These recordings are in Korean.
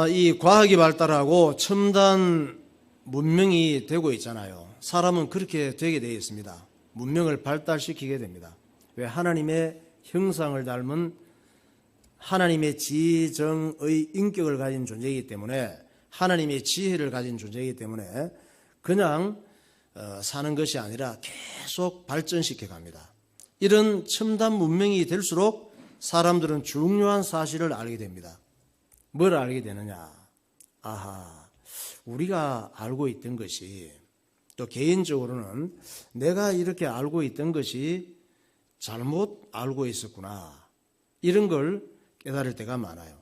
이 과학이 발달하고 첨단 문명이 되고 있잖아요. 사람은 그렇게 되게 되어 있습니다. 문명을 발달시키게 됩니다. 왜? 하나님의 형상을 닮은 하나님의 지정의 인격을 가진 존재이기 때문에, 하나님의 지혜를 가진 존재이기 때문에 그냥 사는 것이 아니라 계속 발전시켜 갑니다. 이런 첨단 문명이 될수록 사람들은 중요한 사실을 알게 됩니다. 뭘 알게 되느냐? 우리가 알고 있던 것이, 또 개인적으로는 내가 이렇게 알고 있던 것이 잘못 알고 있었구나, 이런 걸 깨달을 때가 많아요.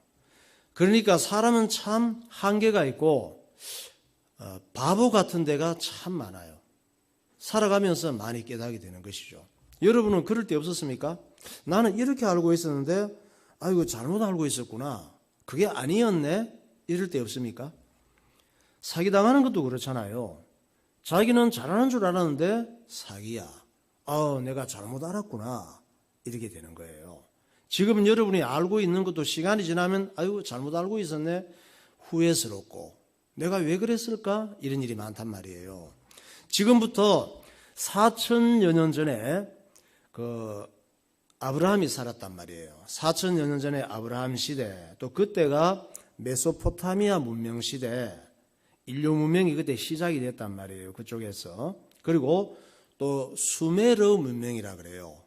그러니까 사람은 참 한계가 있고 바보 같은 데가 참 많아요. 살아가면서 많이 깨닫게 되는 것이죠. 여러분은 그럴 때 없었습니까? 나는 이렇게 알고 있었는데 이거 잘못 알고 있었구나, 그게 아니었네, 이럴 때 없습니까? 사기당하는 것도 그렇잖아요. 자기는 잘하는 줄 알았는데 사기야. 내가 잘못 알았구나, 이렇게 되는 거예요. 지금 여러분이 알고 있는 것도 시간이 지나면 잘못 알고 있었네, 후회스럽고 내가 왜 그랬을까, 이런 일이 많단 말이에요. 지금부터 4천여 년 전에 아브라함이 살았단 말이에요. 4천여 년 전에 아브라함 시대, 또 그때가 메소포타미아 문명 시대, 인류 문명이 그때 시작이 됐단 말이에요. 그쪽에서. 그리고 또 수메르 문명이라 그래요.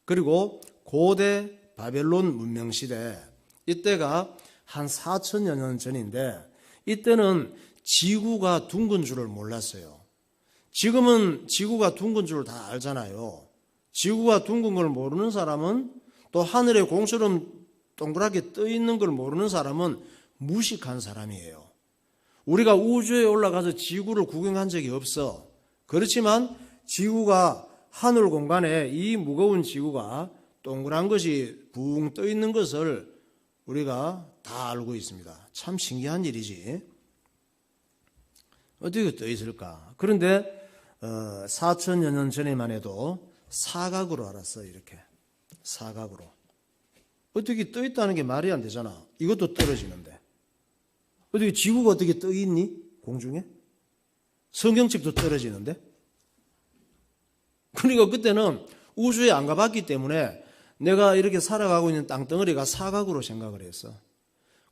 그리고 고대 바벨론 문명 시대, 이때가 한 4천여 년 전인데, 이때는 지구가 둥근 줄을 몰랐어요. 지금은 지구가 둥근 줄을 다 알잖아요. 지구가 둥근 걸 모르는 사람은, 또 하늘에 공처럼 동그랗게 떠 있는 걸 모르는 사람은 무식한 사람이에요. 우리가 우주에 올라가서 지구를 구경한 적이 없어. 그렇지만 지구가, 하늘 공간에 이 무거운 지구가 동그란 것이 붕 떠 있는 것을 우리가 다 알고 있습니다. 참 신기한 일이지. 어떻게 떠 있을까? 그런데 4천여 년 전에만 해도 사각으로 알았어. 이렇게 사각으로. 어떻게 떠 있다는 게 말이 안 되잖아. 이것도 떨어지는데 어떻게 지구가 어떻게 떠 있니? 공중에? 성경책도 떨어지는데? 그러니까 그때는 우주에 안 가봤기 때문에 내가 이렇게 살아가고 있는 땅덩어리가 사각으로 생각을 했어.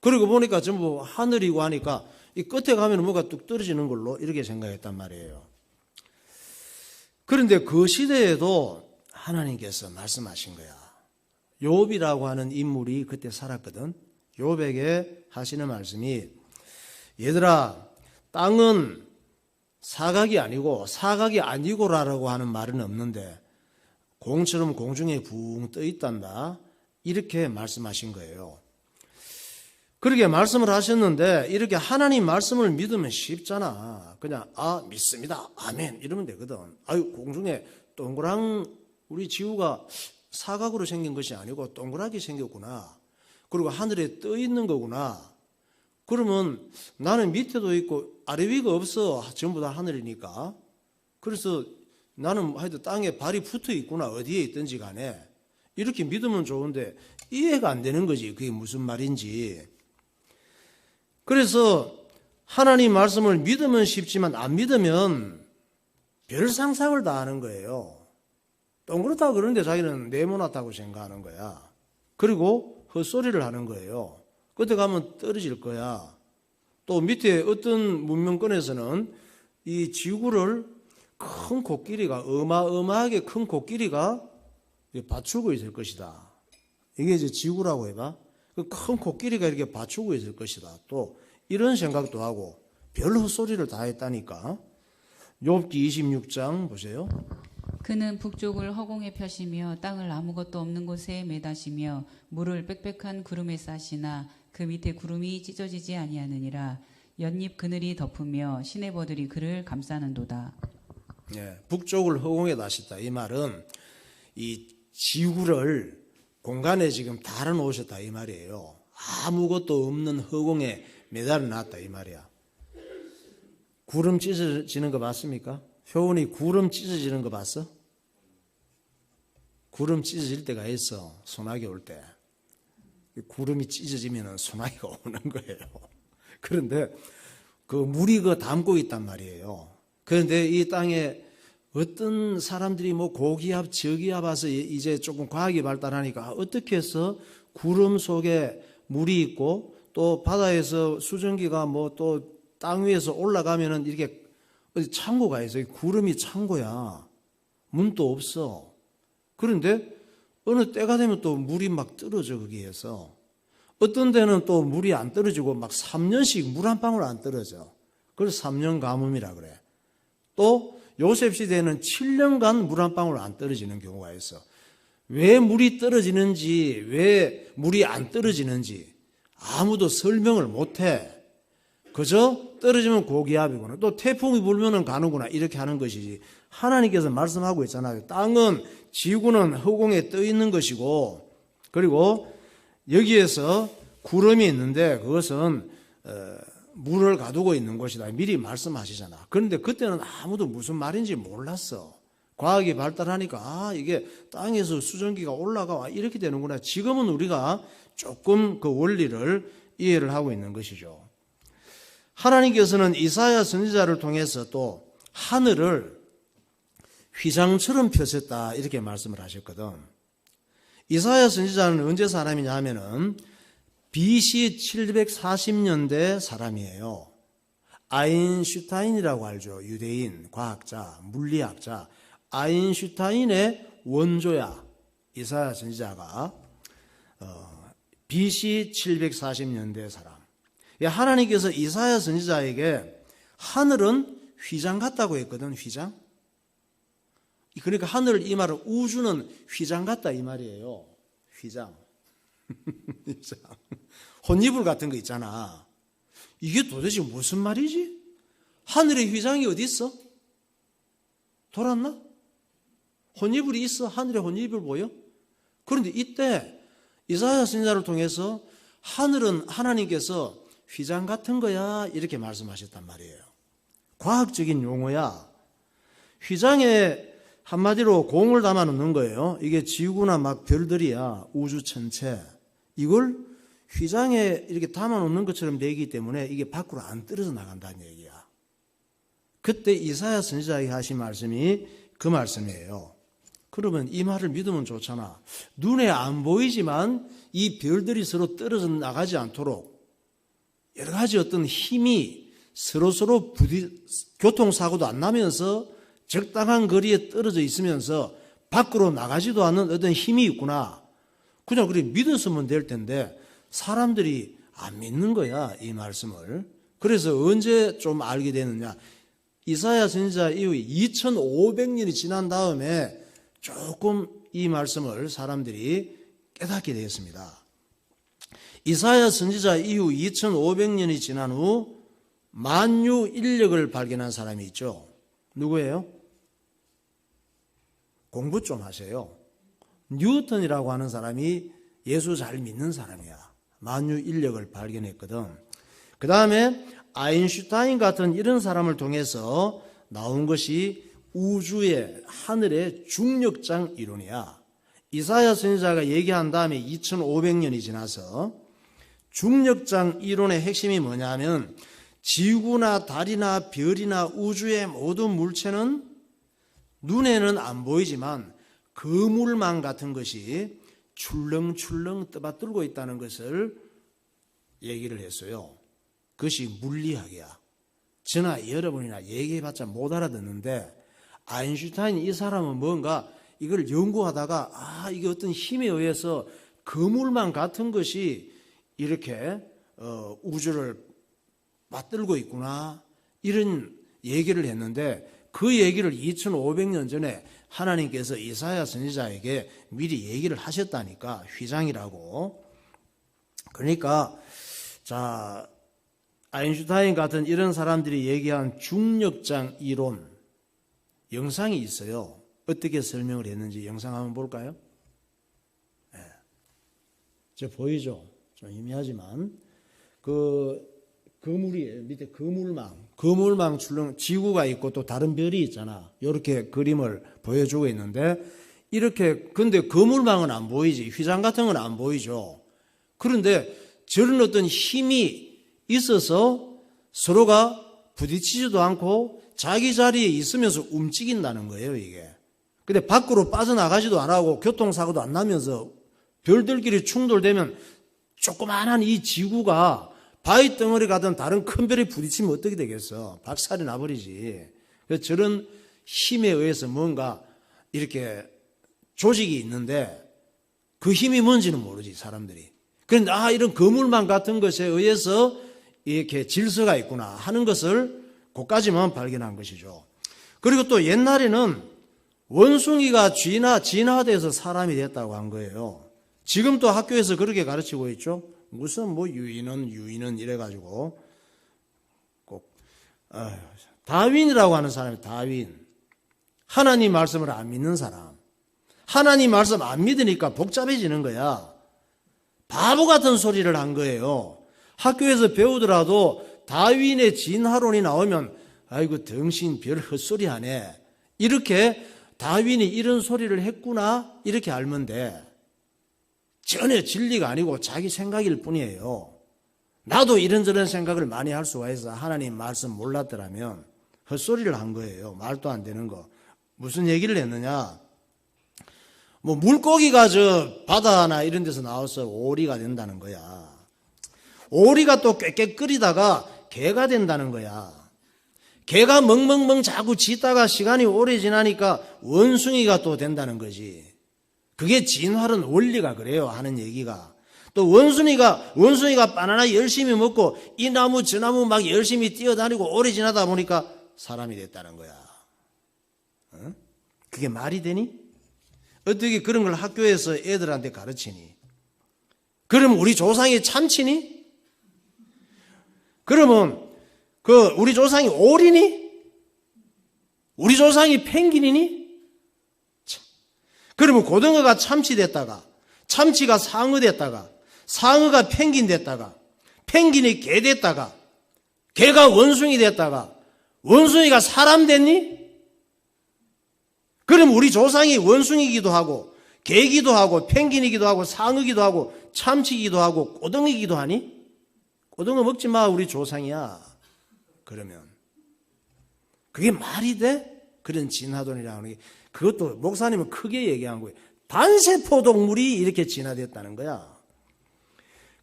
그리고 보니까 전부 하늘이고 하니까 이 끝에 가면 뭐가 뚝 떨어지는 걸로 이렇게 생각했단 말이에요. 그런데 그 시대에도 하나님께서 말씀하신 거야. 욥이라고 하는 인물이 그때 살았거든. 욥에게 하시는 말씀이, 얘들아, 땅은 사각이 아니고라고 하는 말은 없는데 공처럼 공중에 붕 떠 있단다, 이렇게 말씀하신 거예요. 그렇게 말씀을 하셨는데, 이렇게 하나님 말씀을 믿으면 쉽잖아. 그냥 믿습니다, 아멘, 이러면 되거든. 공중에 동그란 우리 지구가 사각으로 생긴 것이 아니고 동그랗게 생겼구나, 그리고 하늘에 떠 있는 거구나. 그러면 나는 밑에도 있고 아래 위가 없어. 전부 다 하늘이니까. 그래서 나는 하여튼 땅에 발이 붙어 있구나, 어디에 있든지 간에. 이렇게 믿으면 좋은데 이해가 안 되는 거지, 그게 무슨 말인지. 그래서 하나님 말씀을 믿으면 쉽지만 안 믿으면 별 상상을 다 하는 거예요. 동그랗다고 그러는데 자기는 네모났다고 생각하는 거야. 그리고 헛소리를 하는 거예요. 그때 가면 떨어질 거야. 또 밑에 어떤 문명권에서는 이 지구를 큰 코끼리가, 어마어마하게 큰 코끼리가 받치고 있을 것이다. 이게 이제 지구라고 해봐. 그 큰 코끼리가 이렇게 받치고 있을 것이다. 또 이런 생각도 하고 별 헛소리를 다 했다니까. 욥기 26장 보세요. 그는 북쪽을 허공에 펴시며 땅을 아무것도 없는 곳에 매다시며 물을 빽빽한 구름에 싸시나 그 밑에 구름이 찢어지지 아니하느니라. 연잎 그늘이 덮으며 시내버들이 그를 감싸는도다. 북쪽을 허공에 다셨다. 이 말은 이 지구를 공간에 지금 달아놓으셨다, 이 말이에요. 아무것도 없는 허공에 매달아 놨다, 이 말이야. 구름 찢어지는 거 봤습니까? 효은이 구름 찢어지는 거 봤어? 구름 찢어질 때가 있어, 소나기 올 때. 구름이 찢어지면 소나기가 오는 거예요. 그런데 그 물이 그 담고 있단 말이에요. 그런데 이 땅에 어떤 사람들이 뭐 고기압, 저기압 와서 이제 조금 과학이 발달하니까 어떻게 해서 구름 속에 물이 있고 또 바다에서 수증기가 뭐 또 땅 위에서 올라가면은 이렇게 어디 창고가 있어요. 구름이 창고야. 문도 없어. 그런데 어느 때가 되면 또 물이 막 떨어져 거기에서. 어떤 데는 또 물이 안 떨어지고 막 3년씩 물 한 방울 안 떨어져. 그래서 3년 가뭄이라 그래. 또 요셉 시대에는 7년간 물 한 방울 안 떨어지는 경우가 있어. 왜 물이 떨어지는지, 왜 물이 안 떨어지는지 아무도 설명을 못해. 그저 떨어지면 고기압이구나. 또 태풍이 불면은 가는구나. 이렇게 하는 것이지. 하나님께서 말씀하고 있잖아요. 땅은, 지구는 허공에 떠 있는 것이고, 그리고 여기에서 구름이 있는데 그것은 물을 가두고 있는 곳이다. 미리 말씀하시잖아. 그런데 그때는 아무도 무슨 말인지 몰랐어. 과학이 발달하니까 이게 땅에서 수증기가 올라가 이렇게 되는구나. 지금은 우리가 조금 그 원리를 이해를 하고 있는 것이죠. 하나님께서는 이사야 선지자를 통해서 또 하늘을 휘장처럼 펴셨다 이렇게 말씀을 하셨거든. 이사야 선지자는 언제 사람이냐 하면은 BC 740년대 사람이에요. 아인슈타인이라고 알죠. 유대인, 과학자, 물리학자. 아인슈타인의 원조야. 이사야 선지자가 BC 740년대 사람. 하나님께서 이사야 선지자에게 하늘은 휘장 같다고 했거든. 휘장. 그러니까 하늘 이 말은 우주는 휘장 같다 이 말이에요. 휘장. 혼이불 같은 거 있잖아. 이게 도대체 무슨 말이지? 하늘에 휘장이 어디 있어? 돌았나? 혼이불이 있어? 하늘에 혼이불 보여? 그런데 이때 이사야 선지자를 통해서 하늘은 하나님께서 휘장 같은 거야 이렇게 말씀하셨단 말이에요. 과학적인 용어야. 휘장에 한마디로 공을 담아 놓는 거예요. 이게 지구나 막 별들이야. 우주 전체. 이걸 휘장에 이렇게 담아 놓는 것처럼 되기 때문에 이게 밖으로 안 떨어져 나간다는 얘기야. 그때 이사야 선지자에게 하신 말씀이 그 말씀이에요. 그러면 이 말을 믿으면 좋잖아. 눈에 안 보이지만 이 별들이 서로 떨어져 나가지 않도록 여러 가지 어떤 힘이 서로 교통사고도 안 나면서 적당한 거리에 떨어져 있으면서 밖으로 나가지도 않는 어떤 힘이 있구나. 그냥 그래 믿었으면 될 텐데 사람들이 안 믿는 거야, 이 말씀을. 그래서 언제 좀 알게 되느냐. 이사야 선지자 이후에 2500년이 지난 다음에 조금 이 말씀을 사람들이 깨닫게 되었습니다. 이사야 선지자 이후 2500년이 지난 후 만유 인력을 발견한 사람이 있죠. 누구예요? 공부 좀 하세요. 뉴턴이라고 하는 사람이 예수 잘 믿는 사람이야. 만유 인력을 발견했거든. 그 다음에 아인슈타인 같은 이런 사람을 통해서 나온 것이 우주의 하늘의 중력장 이론이야. 이사야 선지자가 얘기한 다음에 2500년이 지나서 중력장 이론의 핵심이 뭐냐면 지구나 달이나 별이나 우주의 모든 물체는 눈에는 안 보이지만 그물망 같은 것이 출렁출렁 떠받들고 있다는 것을 얘기를 했어요. 그것이 물리학이야. 저나 여러분이나 얘기해봤자 못 알아듣는데 아인슈타인 이 사람은 뭔가 이걸 연구하다가 이게 어떤 힘에 의해서 그물망 같은 것이 이렇게 우주를 맞들고 있구나 이런 얘기를 했는데 그 얘기를 2500년 전에 하나님께서 이사야 선지자에게 미리 얘기를 하셨다니까. 휘장이라고. 그러니까 자 아인슈타인 같은 이런 사람들이 얘기한 중력장 이론 영상이 있어요. 어떻게 설명을 했는지 영상 한번 볼까요? 네. 저 보이죠? 좀 희미하지만 그물이에요. 밑에 그물망 출렁 지구가 있고 또 다른 별이 있잖아. 이렇게 그림을 보여주고 있는데 이렇게 근데 그물망은 안 보이지. 휘장 같은 건 안 보이죠. 그런데 저런 어떤 힘이 있어서 서로가 부딪히지도 않고 자기 자리에 있으면서 움직인다는 거예요, 이게. 근데 밖으로 빠져나가지도 안 하고 교통사고도 안 나면서 별들끼리 충돌되면 조그마한 이 지구가 바위 덩어리 가든 다른 큰 별에 부딪히면 어떻게 되겠어? 박살이 나버리지. 그래서 저런 힘에 의해서 뭔가 이렇게 조직이 있는데 그 힘이 뭔지는 모르지, 사람들이. 그런데 이런 거물망 같은 것에 의해서 이렇게 질서가 있구나 하는 것을 그까지만 발견한 것이죠. 그리고 또 옛날에는 원숭이가 진화돼서 사람이 됐다고 한 거예요. 지금도 학교에서 그렇게 가르치고 있죠. 무슨 뭐 유인은 이래가지고 꼭 다윈이라고 하는 사람이 다윈. 하나님 말씀을 안 믿는 사람. 하나님 말씀 안 믿으니까 복잡해지는 거야. 바보 같은 소리를 한 거예요. 학교에서 배우더라도 다윈의 진화론이 나오면 아이고 덩신 별 헛소리 하네. 이렇게 다윈이 이런 소리를 했구나 이렇게 알면 돼. 전혀 진리가 아니고 자기 생각일 뿐이에요. 나도 이런저런 생각을 많이 할 수가 있어. 하나님 말씀 몰랐더라면 헛소리를 한 거예요. 말도 안 되는 거. 무슨 얘기를 했느냐. 뭐 물고기가 저 바다나 이런 데서 나와서 오리가 된다는 거야. 오리가 또 꾀꾀 끓이다가 개가 된다는 거야. 개가 멍멍멍 자꾸 짖다가 시간이 오래 지나니까 원숭이가 또 된다는 거지. 그게 진화론 원리가 그래요 하는 얘기가. 또 원숭이가 바나나 열심히 먹고 이 나무 저 나무 막 열심히 뛰어다니고 오래 지나다 보니까 사람이 됐다는 거야. 그게 말이 되니? 어떻게 그런 걸 학교에서 애들한테 가르치니? 그럼 우리 조상이 참치니? 그러면 우리 조상이 오리니? 우리 조상이 펭귄이니? 그러면 고등어가 참치 됐다가 참치가 상어 됐다가 상어가 펭귄 됐다가 펭귄이 개 됐다가 개가 원숭이 됐다가 원숭이가 사람 됐니? 그럼 우리 조상이 원숭이기도 하고 개기도 하고 펭귄이기도 하고 상어기도 하고 참치기도 하고 고등어기도 하니? 고등어 먹지 마, 우리 조상이야. 그러면 그게 말이 돼? 그런 진화론이라는 게. 그것도 목사님은 크게 얘기한 거예요. 단세포 동물이 이렇게 진화됐다는 거야.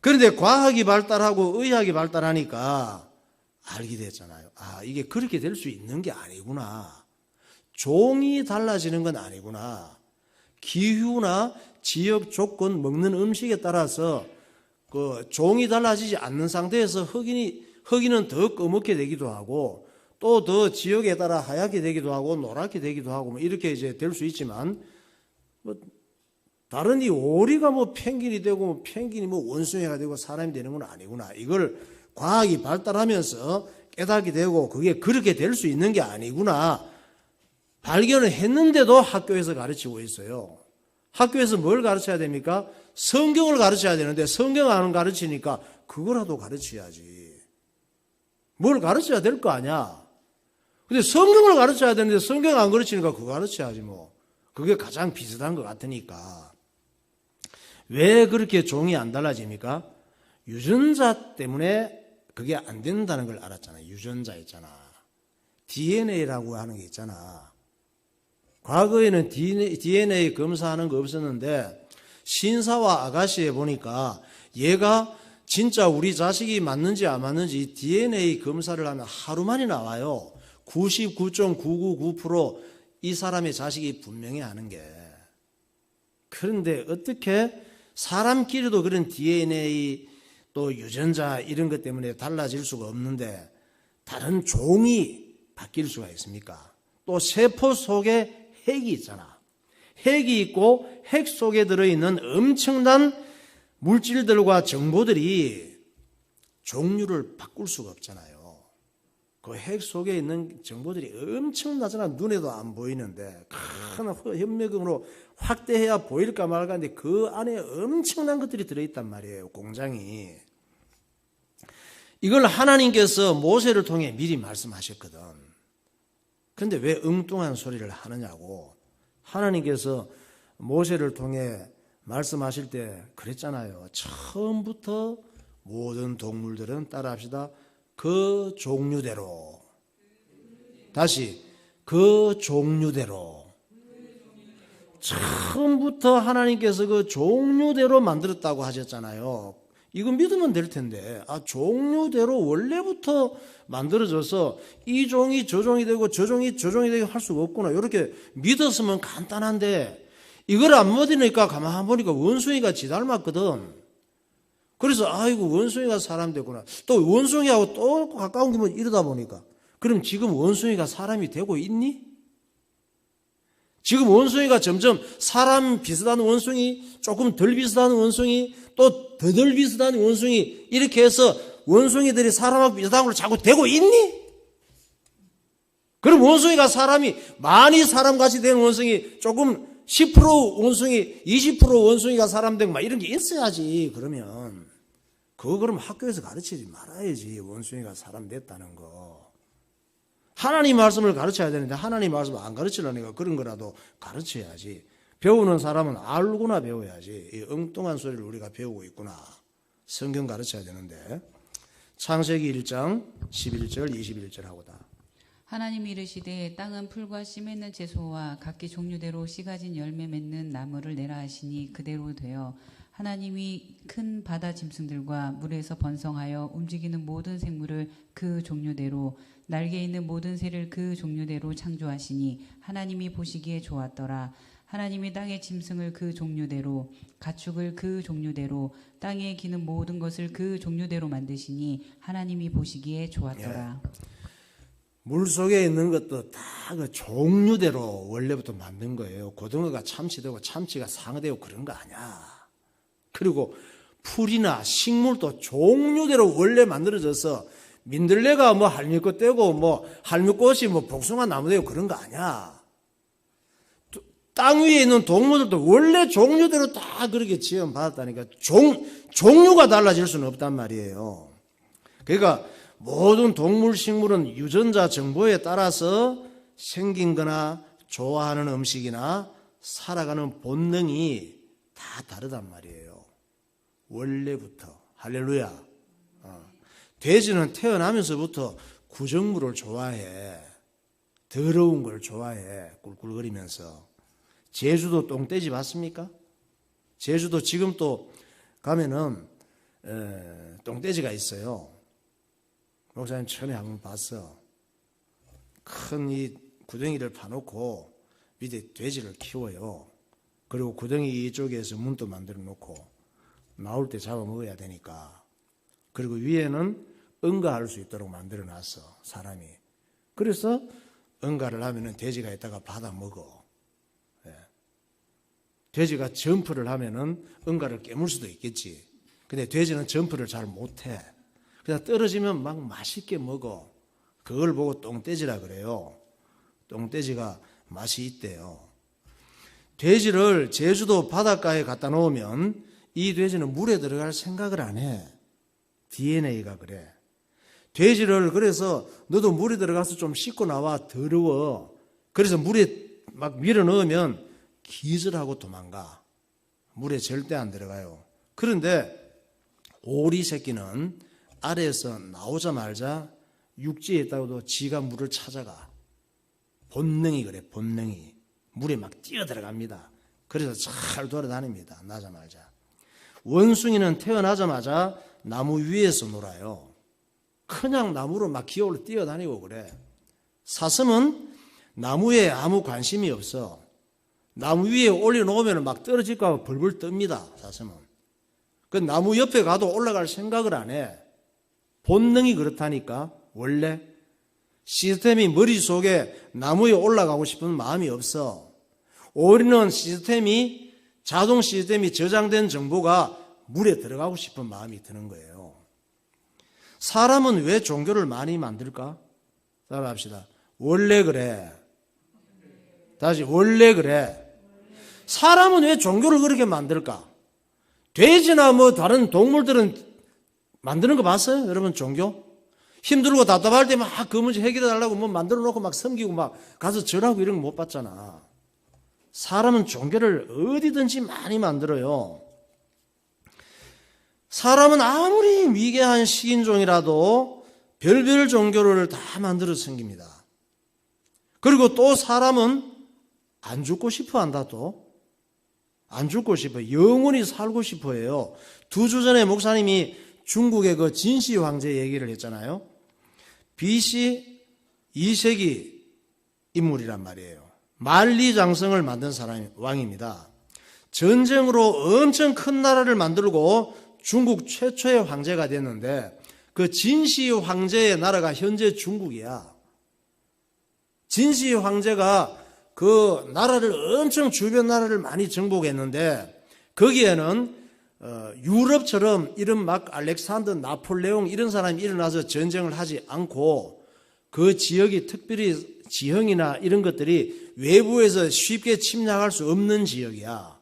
그런데 과학이 발달하고 의학이 발달하니까 알게 됐잖아요. 이게 그렇게 될 수 있는 게 아니구나. 종이 달라지는 건 아니구나. 기후나 지역 조건, 먹는 음식에 따라서 그 종이 달라지지 않는 상태에서 흑인은 더 검게 되기도 하고 또 더 지역에 따라 하얗게 되기도 하고 노랗게 되기도 하고 뭐 이렇게 이제 될 수 있지만 뭐 다른 이 오리가 뭐 펭귄이 되고 뭐 펭귄이 뭐 원숭이가 되고 사람이 되는 건 아니구나. 이걸 과학이 발달하면서 깨닫게 되고 그게 그렇게 될 수 있는 게 아니구나. 발견을 했는데도 학교에서 가르치고 있어요. 학교에서 뭘 가르쳐야 됩니까? 성경을 가르쳐야 되는데 성경 안 가르치니까 그거라도 가르쳐야지. 뭘 가르쳐야 될 거 아니야. 근데 성경을 가르쳐야 되는데 성경 안 가르치니까 그거 가르쳐야지 뭐. 그게 가장 비슷한 것 같으니까. 왜 그렇게 종이 안 달라집니까? 유전자 때문에 그게 안 된다는 걸 알았잖아요. 유전자 있잖아. DNA라고 하는 게 있잖아. 과거에는 DNA 검사하는 거 없었는데 신사와 아가씨에 보니까 얘가 진짜 우리 자식이 맞는지 안 맞는지 DNA 검사를 하면 하루 만에 나와요. 99.999% 이 사람의 자식이 분명히 아는 게. 그런데 어떻게 사람끼리도 그런 DNA 또 유전자 이런 것 때문에 달라질 수가 없는데 다른 종이 바뀔 수가 있습니까? 또 세포 속에 핵이 있잖아. 핵이 있고 핵 속에 들어있는 엄청난 물질들과 정보들이 종류를 바꿀 수가 없잖아요. 그 핵 속에 있는 정보들이 엄청나잖아. 눈에도 안 보이는데 큰 현미경으로 확대해야 보일까 말까 하는데 그 안에 엄청난 것들이 들어있단 말이에요. 공장이. 이걸 하나님께서 모세를 통해 미리 말씀하셨거든. 그런데 왜 엉뚱한 소리를 하느냐고. 하나님께서 모세를 통해 말씀하실 때 그랬잖아요. 처음부터 모든 동물들은 따라합시다. 그 종류대로. 다시 그 종류대로. 처음부터 하나님께서 그 종류대로 만들었다고 하셨잖아요. 이거 믿으면 될 텐데, 종류대로 원래부터 만들어져서 이 종이 저 종이 되고 저 종이 저 종이 되고 할 수가 없구나. 이렇게 믿었으면 간단한데, 이걸 안 믿으니까 가만 보니까 원숭이가 지 닮았거든. 그래서 아이고 원숭이가 사람 되구나. 또 원숭이하고 또 가까운 게 뭐 이러다 보니까, 그럼 지금 원숭이가 사람이 되고 있니? 지금 원숭이가 점점 사람 비슷한 원숭이, 조금 덜 비슷한 원숭이, 또 더 덜 비슷한 원숭이, 이렇게 해서 원숭이들이 사람하고 비슷한 걸로 자꾸 되고 있니? 그럼 원숭이가 사람이 많이 사람같이 된 원숭이, 조금 10% 원숭이, 20% 원숭이가 사람 되고 막 이런 게 있어야지. 그러면 그거 그럼 학교에서 가르치지 말아야지. 원숭이가 사람 됐다는 거. 하나님 말씀을 가르쳐야 되는데 하나님 말씀을 안 가르치려니까 그런 거라도 가르쳐야지. 배우는 사람은 알고나 배워야지. 이 엉뚱한 소리를 우리가 배우고 있구나. 성경 가르쳐야 되는데. 창세기 1장 11절 21절 하고다. 하나님이 이르시되 땅은 풀과 씨 맺는 채소와 각기 종류대로 씨 가진 열매 맺는 나무를 내라 하시니 그대로 되어 하나님이 큰 바다 짐승들과 물에서 번성하여 움직이는 모든 생물을 그 종류대로 날개 있는 모든 새를 그 종류대로 창조하시니 하나님이 보시기에 좋았더라. 하나님이 땅의 짐승을 그 종류대로 가축을 그 종류대로 땅에 기는 모든 것을 그 종류대로 만드시니 하나님이 보시기에 좋았더라. 물속에 있는 것도 다 그 종류대로 원래부터 만든 거예요. 고등어가 참치되고 참치가 상어되고 그런 거 아니야. 그리고 풀이나 식물도 종류대로 원래 만들어져서 민들레가 뭐 할미꽃 되고 뭐 할미꽃이 뭐 복숭아 나무 되고 그런 거 아니야. 땅 위에 있는 동물들도 원래 종류대로 다 그렇게 지음 받았다니까. 종류가 달라질 수는 없단 말이에요. 그러니까 모든 동물, 식물은 유전자 정보에 따라서 생긴 거나 좋아하는 음식이나 살아가는 본능이 다 다르단 말이에요. 원래부터. 할렐루야. 돼지는 태어나면서부터 구정물을 좋아해. 더러운 걸 좋아해. 꿀꿀거리면서. 제주도 똥돼지 봤습니까? 제주도 지금 또 가면은 똥돼지가 있어요. 목사님 처음에 한번 봤어. 큰 이 구덩이를 파놓고 밑에 돼지를 키워요. 그리고 구덩이 이쪽에서 문도 만들어 놓고 나올 때 잡아먹어야 되니까. 그리고 위에는 응가할 수 있도록 만들어 놨어, 사람이. 그래서 응가를 하면은 돼지가 있다가 받아 먹어. 돼지가 점프를 하면은 응가를 깨물 수도 있겠지. 근데 돼지는 점프를 잘 못해. 그냥 떨어지면 막 맛있게 먹어. 그걸 보고 똥돼지라 그래요. 똥돼지가 맛이 있대요. 돼지를 제주도 바닷가에 갖다 놓으면 이 돼지는 물에 들어갈 생각을 안 해. DNA가 그래. 돼지를 그래서 너도 물에 들어가서 좀 씻고 나와. 더러워. 그래서 물에 막 밀어 넣으면 기절하고 도망가. 물에 절대 안 들어가요. 그런데 오리 새끼는 아래에서 나오자마자 육지에 있다고도 지가 물을 찾아가. 본능이 그래, 본능이. 물에 막 뛰어들어갑니다. 그래서 잘 돌아다닙니다. 나자마자. 원숭이는 태어나자마자 나무 위에서 놀아요. 그냥 나무로 막 기어올라 뛰어다니고 그래. 사슴은 나무에 아무 관심이 없어. 나무 위에 올려놓으면 막 떨어질까 봐 벌벌 뜹니다. 사슴은. 그 나무 옆에 가도 올라갈 생각을 안 해. 본능이 그렇다니까. 원래 시스템이 머릿속에 나무에 올라가고 싶은 마음이 없어. 오리는 시스템이, 자동 시스템이 저장된 정보가 물에 들어가고 싶은 마음이 드는 거예요. 사람은 왜 종교를 많이 만들까? 따라합시다. 원래 그래. 다시, 원래 그래. 사람은 왜 종교를 그렇게 만들까? 돼지나 뭐 다른 동물들은 만드는 거 봤어요? 여러분, 종교? 힘들고 답답할 때 막 그 문제 해결해 달라고 뭐 만들어 놓고 막 섬기고 막 가서 절하고 이런 거 못 봤잖아. 사람은 종교를 어디든지 많이 만들어요. 사람은 아무리 위대한 식인종이라도 별별 종교를 다 만들어 생깁니다. 그리고 또 사람은 안 죽고 싶어 한다 또. 안 죽고 싶어. 영원히 살고 싶어 해요. 2주 전에 목사님이 중국의 그 진시 황제 얘기를 했잖아요. BC 2세기 인물이란 말이에요. 만리장성을 만든 사람이 왕입니다. 전쟁으로 엄청 큰 나라를 만들고 중국 최초의 황제가 됐는데 그 진시 황제의 나라가 현재 중국이야. 진시 황제가 그 나라를 엄청 주변 나라를 많이 정복했는데 거기에는 유럽처럼 이런 막 알렉산더, 나폴레옹 이런 사람이 일어나서 전쟁을 하지 않고 그 지역이 특별히 지형이나 이런 것들이 외부에서 쉽게 침략할 수 없는 지역이야.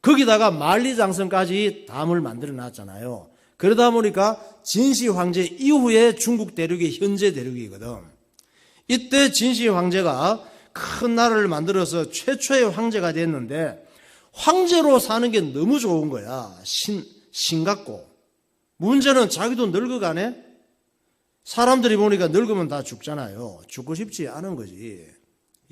거기다가 만리장성까지 담을 만들어 놨잖아요. 그러다 보니까 진시 황제 이후에 중국 대륙이 현재 대륙이거든. 이때 진시 황제가 큰 나라를 만들어서 최초의 황제가 됐는데 황제로 사는 게 너무 좋은 거야. 신 같고. 문제는 자기도 늙어가네. 사람들이 보니까 늙으면 다 죽잖아요. 죽고 싶지 않은 거지.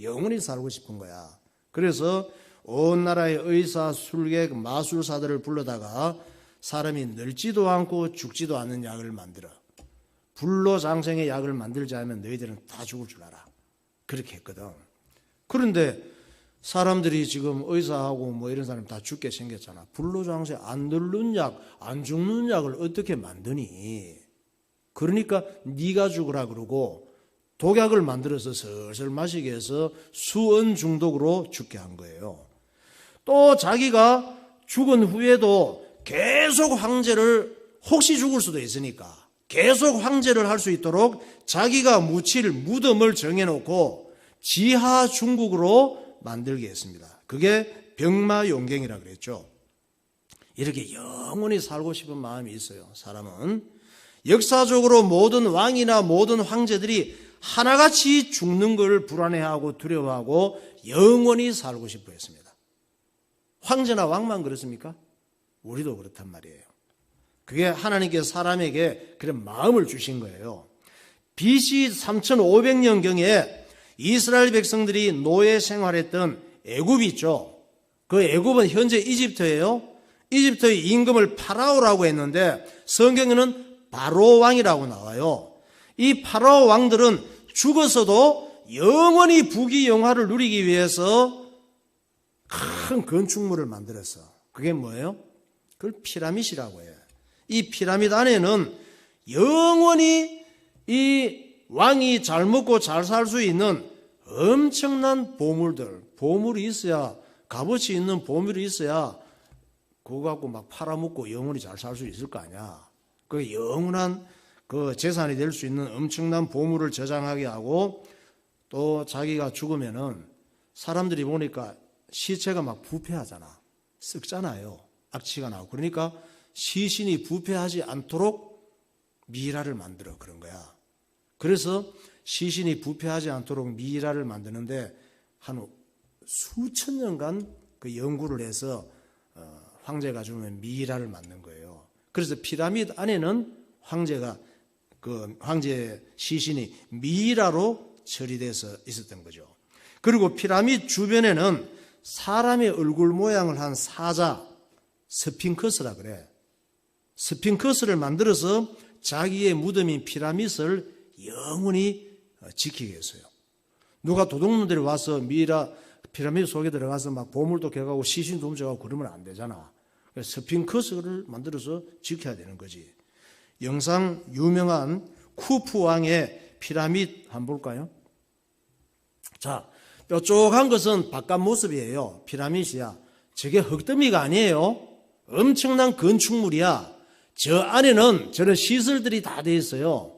영원히 살고 싶은 거야. 그래서 온 나라의 의사, 술객, 마술사들을 불러다가 사람이 늙지도 않고 죽지도 않는 약을 만들어. 불로장생의 약을 만들자 하면 너희들은 다 죽을 줄 알아. 그렇게 했거든. 그런데 사람들이 지금 의사하고 뭐 이런 사람 다 죽게 생겼잖아. 불로장생 안 늙는 약, 안 죽는 약을 어떻게 만드니? 그러니까 네가 죽으라 그러고 독약을 만들어서 슬슬 마시게 해서 수은 중독으로 죽게 한 거예요. 또 자기가 죽은 후에도 계속 황제를, 혹시 죽을 수도 있으니까 계속 황제를 할 수 있도록 자기가 묻힐 무덤을 정해놓고 지하 중국으로 만들게 했습니다. 그게 병마용경이라고 그랬죠. 이렇게 영원히 살고 싶은 마음이 있어요. 사람은 역사적으로 모든 왕이나 모든 황제들이 하나같이 죽는 걸 불안해하고 두려워하고 영원히 살고 싶어 했습니다. 황제나 왕만 그렇습니까? 우리도 그렇단 말이에요. 그게 하나님께서 사람에게 그런 마음을 주신 거예요. BC 3500년경에 이스라엘 백성들이 노예 생활했던 애굽이 있죠. 그 애굽은 현재 이집트예요. 이집트의 임금을 파라오라고 했는데 성경에는 바로 왕이라고 나와요. 이 파라오 왕들은 죽어서도 영원히 부귀영화를 누리기 위해서 큰 건축물을 만들었어. 그게 뭐예요? 그걸 피라밋이라고 해요. 이 피라밋 안에는 영원히 이 왕이 잘 먹고 잘 살 수 있는 엄청난 보물이 있어야, 값어치 있는 보물이 있어야 그거 갖고 막 팔아먹고 영원히 잘 살 수 있을 거 아니야. 그 영원한 그 재산이 될 수 있는 엄청난 보물을 저장하게 하고 또 자기가 죽으면은 사람들이 보니까 시체가 막 부패하잖아. 썩잖아요. 악취가 나고. 그러니까 시신이 부패하지 않도록 미라를 만들어 그런 거야. 그래서 시신이 부패하지 않도록 미라를 만드는데 한 수천 년간 그 연구를 해서 황제가 죽으면 미라를 만든 거예요. 그래서 피라미드 안에는 그 황제 시신이 미라로 처리돼서 있었던 거죠. 그리고 피라미드 주변에는 사람의 얼굴 모양을 한 사자, 스핑크스라 그래. 스핑크스를 만들어서 자기의 무덤인 피라밋을 영원히 지키게 했어요. 누가 도둑놈들이 와서 피라미드 속에 들어가서 막 보물도 개가고 시신도 훔쳐가고 그러면 안 되잖아. 스핑크스를 만들어서 지켜야 되는 거지. 영상 유명한 쿠프 왕의 피라미드 한번 볼까요? 자, 뾰족한 것은 바깥 모습이에요. 피라밋이야. 저게 흙더미가 아니에요. 엄청난 건축물이야. 저 안에는 저런 시설들이 다 돼 있어요.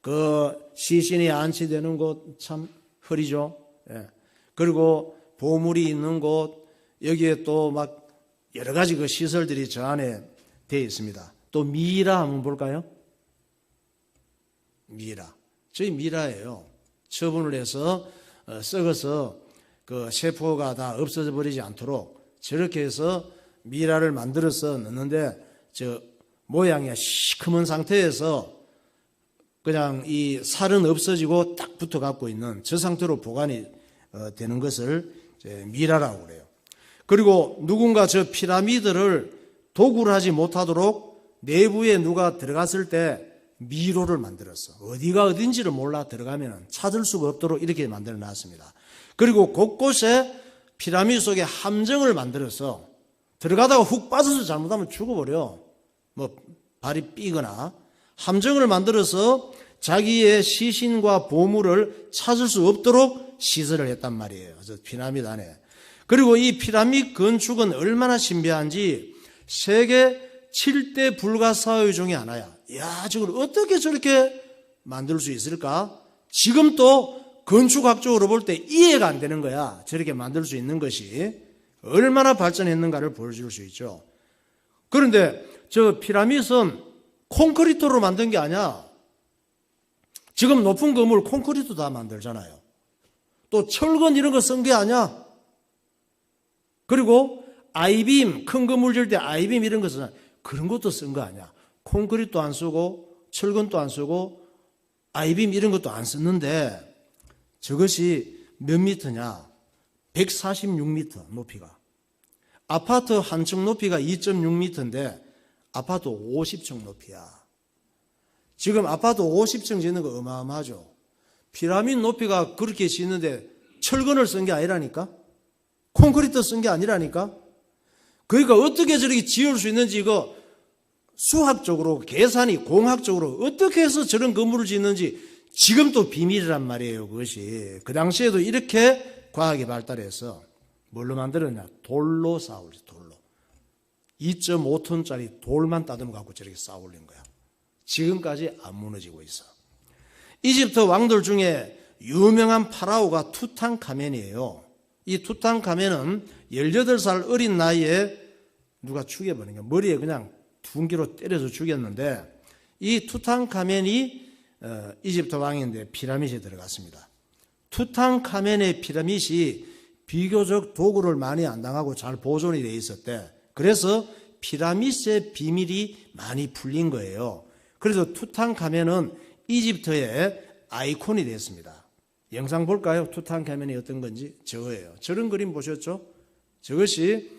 그 시신이 안치되는 곳 참 흐리죠. 예. 그리고 보물이 있는 곳, 여기에 또 막 여러 가지 그 시설들이 저 안에 되어 있습니다. 또 미라 한번 볼까요? 미라. 저희 미라예요. 처분을 해서 썩어서 그 세포가 다 없어져 버리지 않도록 저렇게 해서 미라를 만들어서 넣는데 저 모양이 시커먼 상태에서 그냥 이 살은 없어지고 딱 붙어 갖고 있는 저 상태로 보관이 되는 것을 이제 미라라고 그래요. 그리고 누군가 저 피라미드를 도굴하지 못하도록 내부에 누가 들어갔을 때 미로를 만들었어. 어디가 어딘지를 몰라 들어가면 찾을 수가 없도록 이렇게 만들어 놨습니다. 그리고 곳곳에 피라미드 속에 함정을 만들어서 들어가다가 훅 빠져서 잘못하면 죽어버려. 뭐 발이 삐거나 함정을 만들어서 자기의 시신과 보물을 찾을 수 없도록 시설을 했단 말이에요. 저 피라미드 안에. 그리고 이 피라미드 건축은 얼마나 신비한지 세계 7대 불가사의 중에 하나야. 야, 저걸 어떻게 저렇게 만들 수 있을까? 지금 또 건축학적으로 볼 때 이해가 안 되는 거야. 저렇게 만들 수 있는 것이 얼마나 발전했는가를 보여줄 수 있죠. 그런데 저 피라미드는 콘크리트로 만든 게 아니야. 지금 높은 건물 콘크리트 다 만들잖아요. 또 철근 이런 거 쓴 게 아니야. 그리고 아이빔, 큰 건물 질 때 아이빔 이런 거 쓰잖아. 그런 것도 쓴 거 아니야. 콘크리트도 안 쓰고 철근도 안 쓰고 아이빔 이런 것도 안 썼는데 저것이 몇 미터냐? 146미터 높이가. 아파트 한 층 높이가 2.6미터인데 아파트 50층 높이야. 지금 아파트 50층 짓는 거 어마어마하죠. 피라미드 높이가 그렇게 짓는데 철근을 쓴 게 아니라니까? 콘크리트 쓴 게 아니라니까? 그러니까 어떻게 저렇게 지을 수 있는지 이거 수학적으로 계산이 공학적으로 어떻게 해서 저런 건물을 짓는지 지금도 비밀이란 말이에요. 그것이 그 당시에도 이렇게 과학이 발달해서 뭘로 만들었냐? 돌로 쌓아올려. 돌로 2.5톤짜리 돌만 따듬어 갖고 저렇게 쌓아올린 거야. 지금까지 안 무너지고 있어. 이집트 왕들 중에 유명한 파라오가 투탕카멘이에요. 이 투탕카멘은 18살 어린 나이에 누가 죽여버린 거야. 머리에 그냥 둔기로 때려서 죽였는데 이 투탕카멘이 이집트 왕인데 피라미드에 들어갔습니다. 투탕카멘의 피라미드이 비교적 도구를 많이 안 당하고 잘 보존이 돼 있었대. 그래서 피라미드의 비밀이 많이 풀린 거예요. 그래서 투탕카멘은 이집트의 아이콘이 됐습니다. 영상 볼까요? 투탕카멘이 어떤 건지. 저거예요. 저런 그림 보셨죠? 저것이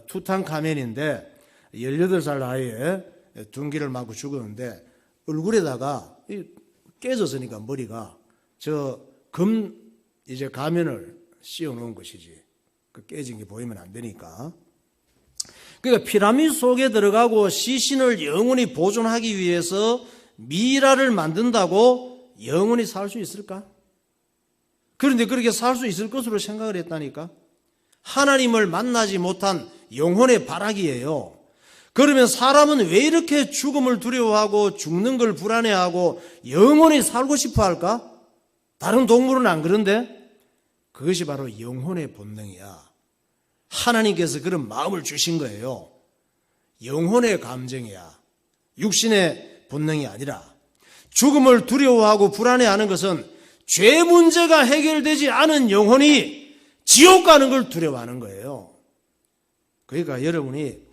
투탕카멘인데 18살 나이에 둔기를 맞고 죽었는데 얼굴에다가 깨졌으니까 머리가 저 이제 가면을 씌워 놓은 것이지. 그 깨진 게 보이면 안 되니까. 그러니까 피라미드 속에 들어가고 시신을 영원히 보존하기 위해서 미라를 만든다고 영원히 살 수 있을까? 그런데 그렇게 살 수 있을 것으로 생각을 했다니까. 하나님을 만나지 못한 영혼의 발악이에요. 그러면 사람은 왜 이렇게 죽음을 두려워하고 죽는 걸 불안해하고 영원히 살고 싶어 할까? 다른 동물은 안 그런데? 그것이 바로 영혼의 본능이야. 하나님께서 그런 마음을 주신 거예요. 영혼의 감정이야. 육신의 본능이 아니라. 죽음을 두려워하고 불안해하는 것은 죄 문제가 해결되지 않은 영혼이 지옥 가는 걸 두려워하는 거예요. 그러니까 여러분이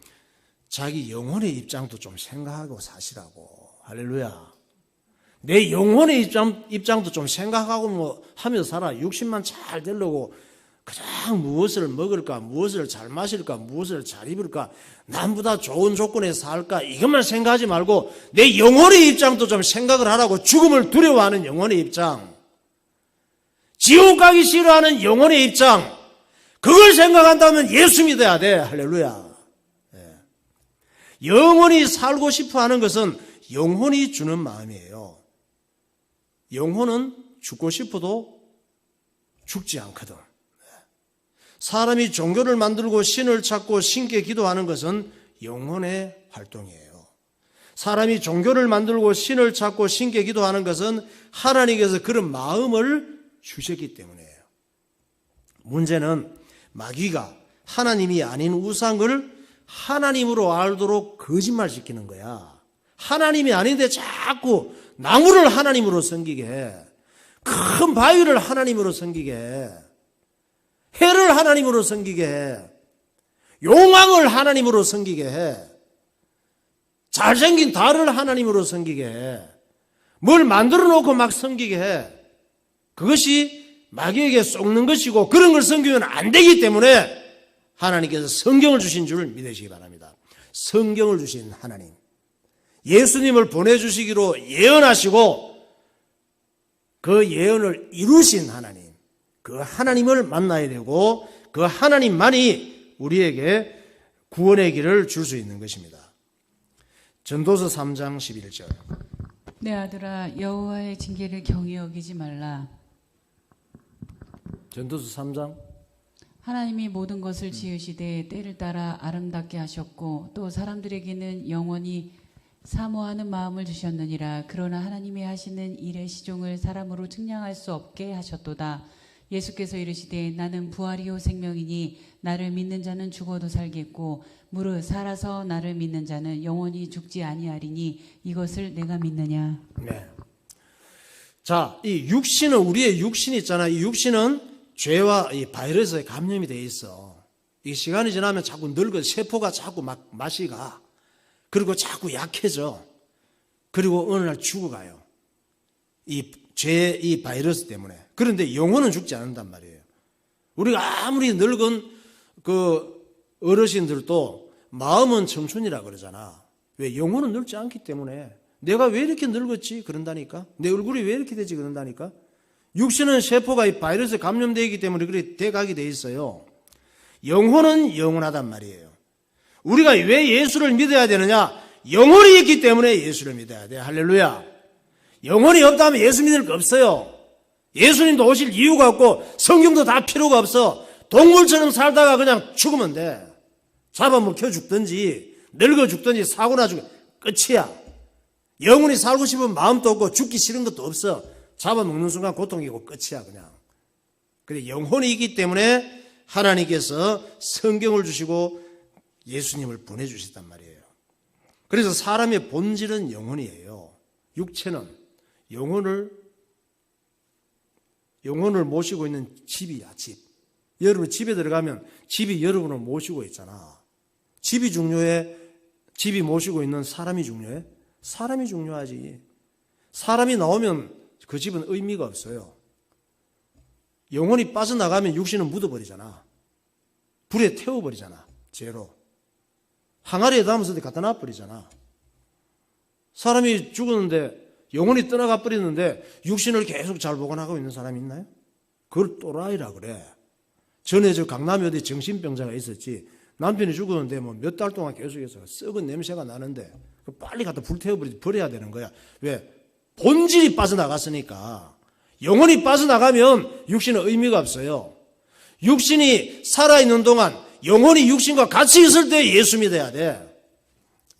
자기 영혼의 입장도 좀 생각하고 사시라고. 할렐루야. 내 영혼의 입장도 좀 생각하고 뭐 하면서 살아. 육신만 잘 되려고 그냥 무엇을 먹을까, 무엇을 잘 마실까, 무엇을 잘 입을까, 남보다 좋은 조건에 살까, 이것만 생각하지 말고 내 영혼의 입장도 좀 생각을 하라고. 죽음을 두려워하는 영혼의 입장, 지옥 가기 싫어하는 영혼의 입장, 그걸 생각한다면 예수 믿어야 돼. 할렐루야. 영혼이 살고 싶어 하는 것은 영혼이 주는 마음이에요. 영혼은 죽고 싶어도 죽지 않거든. 사람이 종교를 만들고 신을 찾고 신께 기도하는 것은 영혼의 활동이에요. 사람이 종교를 만들고 신을 찾고 신께 기도하는 것은 하나님께서 그런 마음을 주셨기 때문이에요. 문제는 마귀가 하나님이 아닌 우상을 하나님으로 알도록 거짓말시키는 거야. 하나님이 아닌데 자꾸 나무를 하나님으로 섬기게 해. 큰 바위를 하나님으로 섬기게 해. 해를 하나님으로 섬기게 해. 용왕을 하나님으로 섬기게 해. 잘생긴 달을 하나님으로 섬기게 해. 뭘 만들어 놓고 막 섬기게 해. 그것이 마귀에게 속는 것이고 그런 걸 섬기면 안 되기 때문에 하나님께서 성경을 주신 줄 믿으시기 바랍니다. 성경을 주신 하나님, 예수님을 보내주시기로 예언하시고 그 예언을 이루신 하나님, 그 하나님을 만나야 되고 그 하나님만이 우리에게 구원의 길을 줄 수 있는 것입니다. 전도서 3장 11절. 내 아들아 여호와의 징계를 경히 여기지 말라. 전도서 3장. 하나님이 모든 것을 지으시되 때를 따라 아름답게 하셨고 또 사람들에게는 영원히 사모하는 마음을 주셨느니라. 그러나 하나님이 하시는 일의 시종을 사람으로 측량할 수 없게 하셨도다. 예수께서 이르시되 나는 부활이요 생명이니 나를 믿는 자는 죽어도 살겠고 무릇 살아서 나를 믿는 자는 영원히 죽지 아니하리니 이것을 내가 믿느냐. 네. 자, 이 육신은, 우리의 육신이 있잖아. 이 육신은 죄와 이 바이러스에 감염이 돼 있어. 이 시간이 지나면 자꾸 늙어, 세포가 자꾸 막 맛이 가. 그리고 자꾸 약해져. 그리고 어느 날 죽어가요. 이 이 바이러스 때문에. 그런데 영혼은 죽지 않는단 말이에요. 우리가 아무리 늙은 그 어르신들도 마음은 청춘이라 그러잖아. 왜? 영혼은 늙지 않기 때문에. 내가 왜 이렇게 늙었지? 그런다니까. 내 얼굴이 왜 이렇게 되지? 그런다니까. 육신은 세포가 이 바이러스에 감염되어 있기 때문에 그렇게 돼가게 돼 있어요. 영혼은 영원하단 말이에요. 우리가 왜 예수를 믿어야 되느냐? 영혼이 있기 때문에 예수를 믿어야 돼. 할렐루야. 영혼이 없다면 예수 믿을 거 없어요. 예수님도 오실 이유가 없고 성경도 다 필요가 없어. 동물처럼 살다가 그냥 죽으면 돼. 잡아먹혀 죽든지 늙어 죽든지 사고나 죽 끝이야. 영혼이 살고 싶은 마음도 없고 죽기 싫은 것도 없어. 잡아먹는 순간 고통이고 끝이야 그냥. 그래 영혼이 있기 때문에 하나님께서 성경을 주시고 예수님을 보내주셨단 말이에요. 그래서 사람의 본질은 영혼이에요. 육체는 영혼을 모시고 있는 집이야, 집. 여러분 집에 들어가면 집이 여러분을 모시고 있잖아. 집이 중요해? 집이 모시고 있는 사람이 중요해? 사람이 중요하지. 사람이 나오면 그 집은 의미가 없어요. 영혼이 빠져나가면 육신은 묻어버리잖아. 불에 태워버리잖아. 죄로. 항아리에 담아서 갖다 놔버리잖아. 사람이 죽었는데 영혼이 떠나가 버리는데 육신을 계속 잘 보관하고 있는 사람이 있나요? 그걸 또라이라 그래. 전에 저 강남에 어디 정신병자가 있었지. 남편이 죽었는데 뭐 몇 달 동안 계속해서 썩은 냄새가 나는데 빨리 갖다 불태워버리지, 버려야 되는 거야. 왜? 본질이 빠져나갔으니까. 영혼이 빠져나가면 육신은 의미가 없어요. 육신이 살아있는 동안 영혼이 육신과 같이 있을 때 예수 믿어야 돼.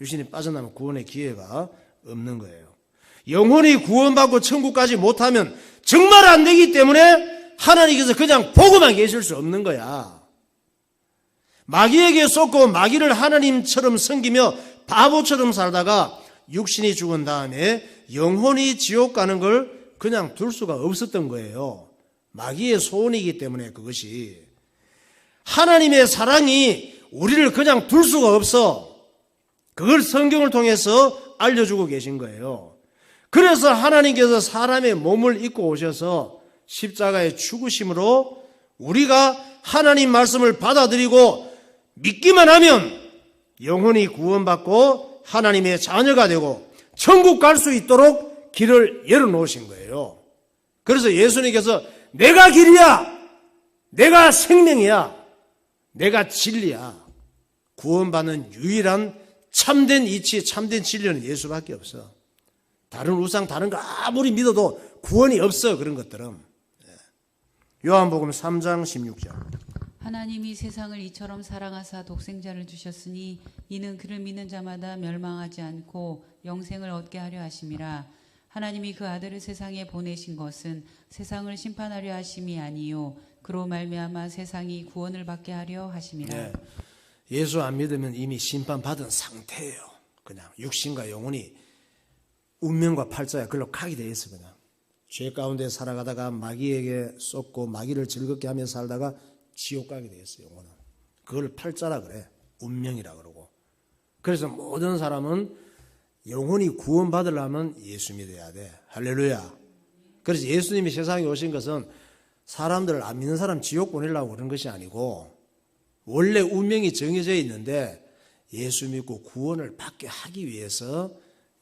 육신이 빠져나면 구원의 기회가 없는 거예요. 영혼이 구원받고 천국까지 못하면 정말 안 되기 때문에 하나님께서 그냥 보고만 계실 수 없는 거야. 마귀에게 쏟고 마귀를 하나님처럼 섬기며 바보처럼 살다가 육신이 죽은 다음에 영혼이 지옥 가는 걸 그냥 둘 수가 없었던 거예요. 마귀의 소원이기 때문에 그것이. 하나님의 사랑이 우리를 그냥 둘 수가 없어. 그걸 성경을 통해서 알려주고 계신 거예요. 그래서 하나님께서 사람의 몸을 입고 오셔서 십자가의 죽으심으로 우리가 하나님 말씀을 받아들이고 믿기만 하면 영혼이 구원받고 하나님의 자녀가 되고 천국 갈 수 있도록 길을 열어놓으신 거예요. 그래서 예수님께서 내가 길이야, 내가 생명이야, 내가 진리야. 구원받는 유일한 참된 이치, 참된 진리는 예수밖에 없어. 다른 우상, 다른 거 아무리 믿어도 구원이 없어. 그런 것들은. 요한복음 3장 16절. 하나님이 세상을 이처럼 사랑하사 독생자를 주셨으니 이는 그를 믿는 자마다 멸망하지 않고 영생을 얻게 하려 하심이라. 하나님이 그 아들을 세상에 보내신 것은 세상을 심판하려 하심이 아니요 그로 말미암아 세상이 구원을 받게 하려 하심이라. 네. 예수 안 믿으면 이미 심판받은 상태예요. 그냥 육신과 영혼이 운명과 팔자야 그걸로 가게 돼 있어. 그냥 죄 가운데 살아가다가 마귀에게 쏟고 마귀를 즐겁게 하며 살다가 지옥 가게 돼 있어요. 영혼은. 그걸 팔자라 그래. 운명이라 그러고. 그래서 모든 사람은 영혼이 구원받으려면 예수 믿어야 돼. 할렐루야. 그래서 예수님이 세상에 오신 것은 사람들을 안 믿는 사람 지옥 보내려고 그런 것이 아니고 원래 운명이 정해져 있는데 예수 믿고 구원을 받게 하기 위해서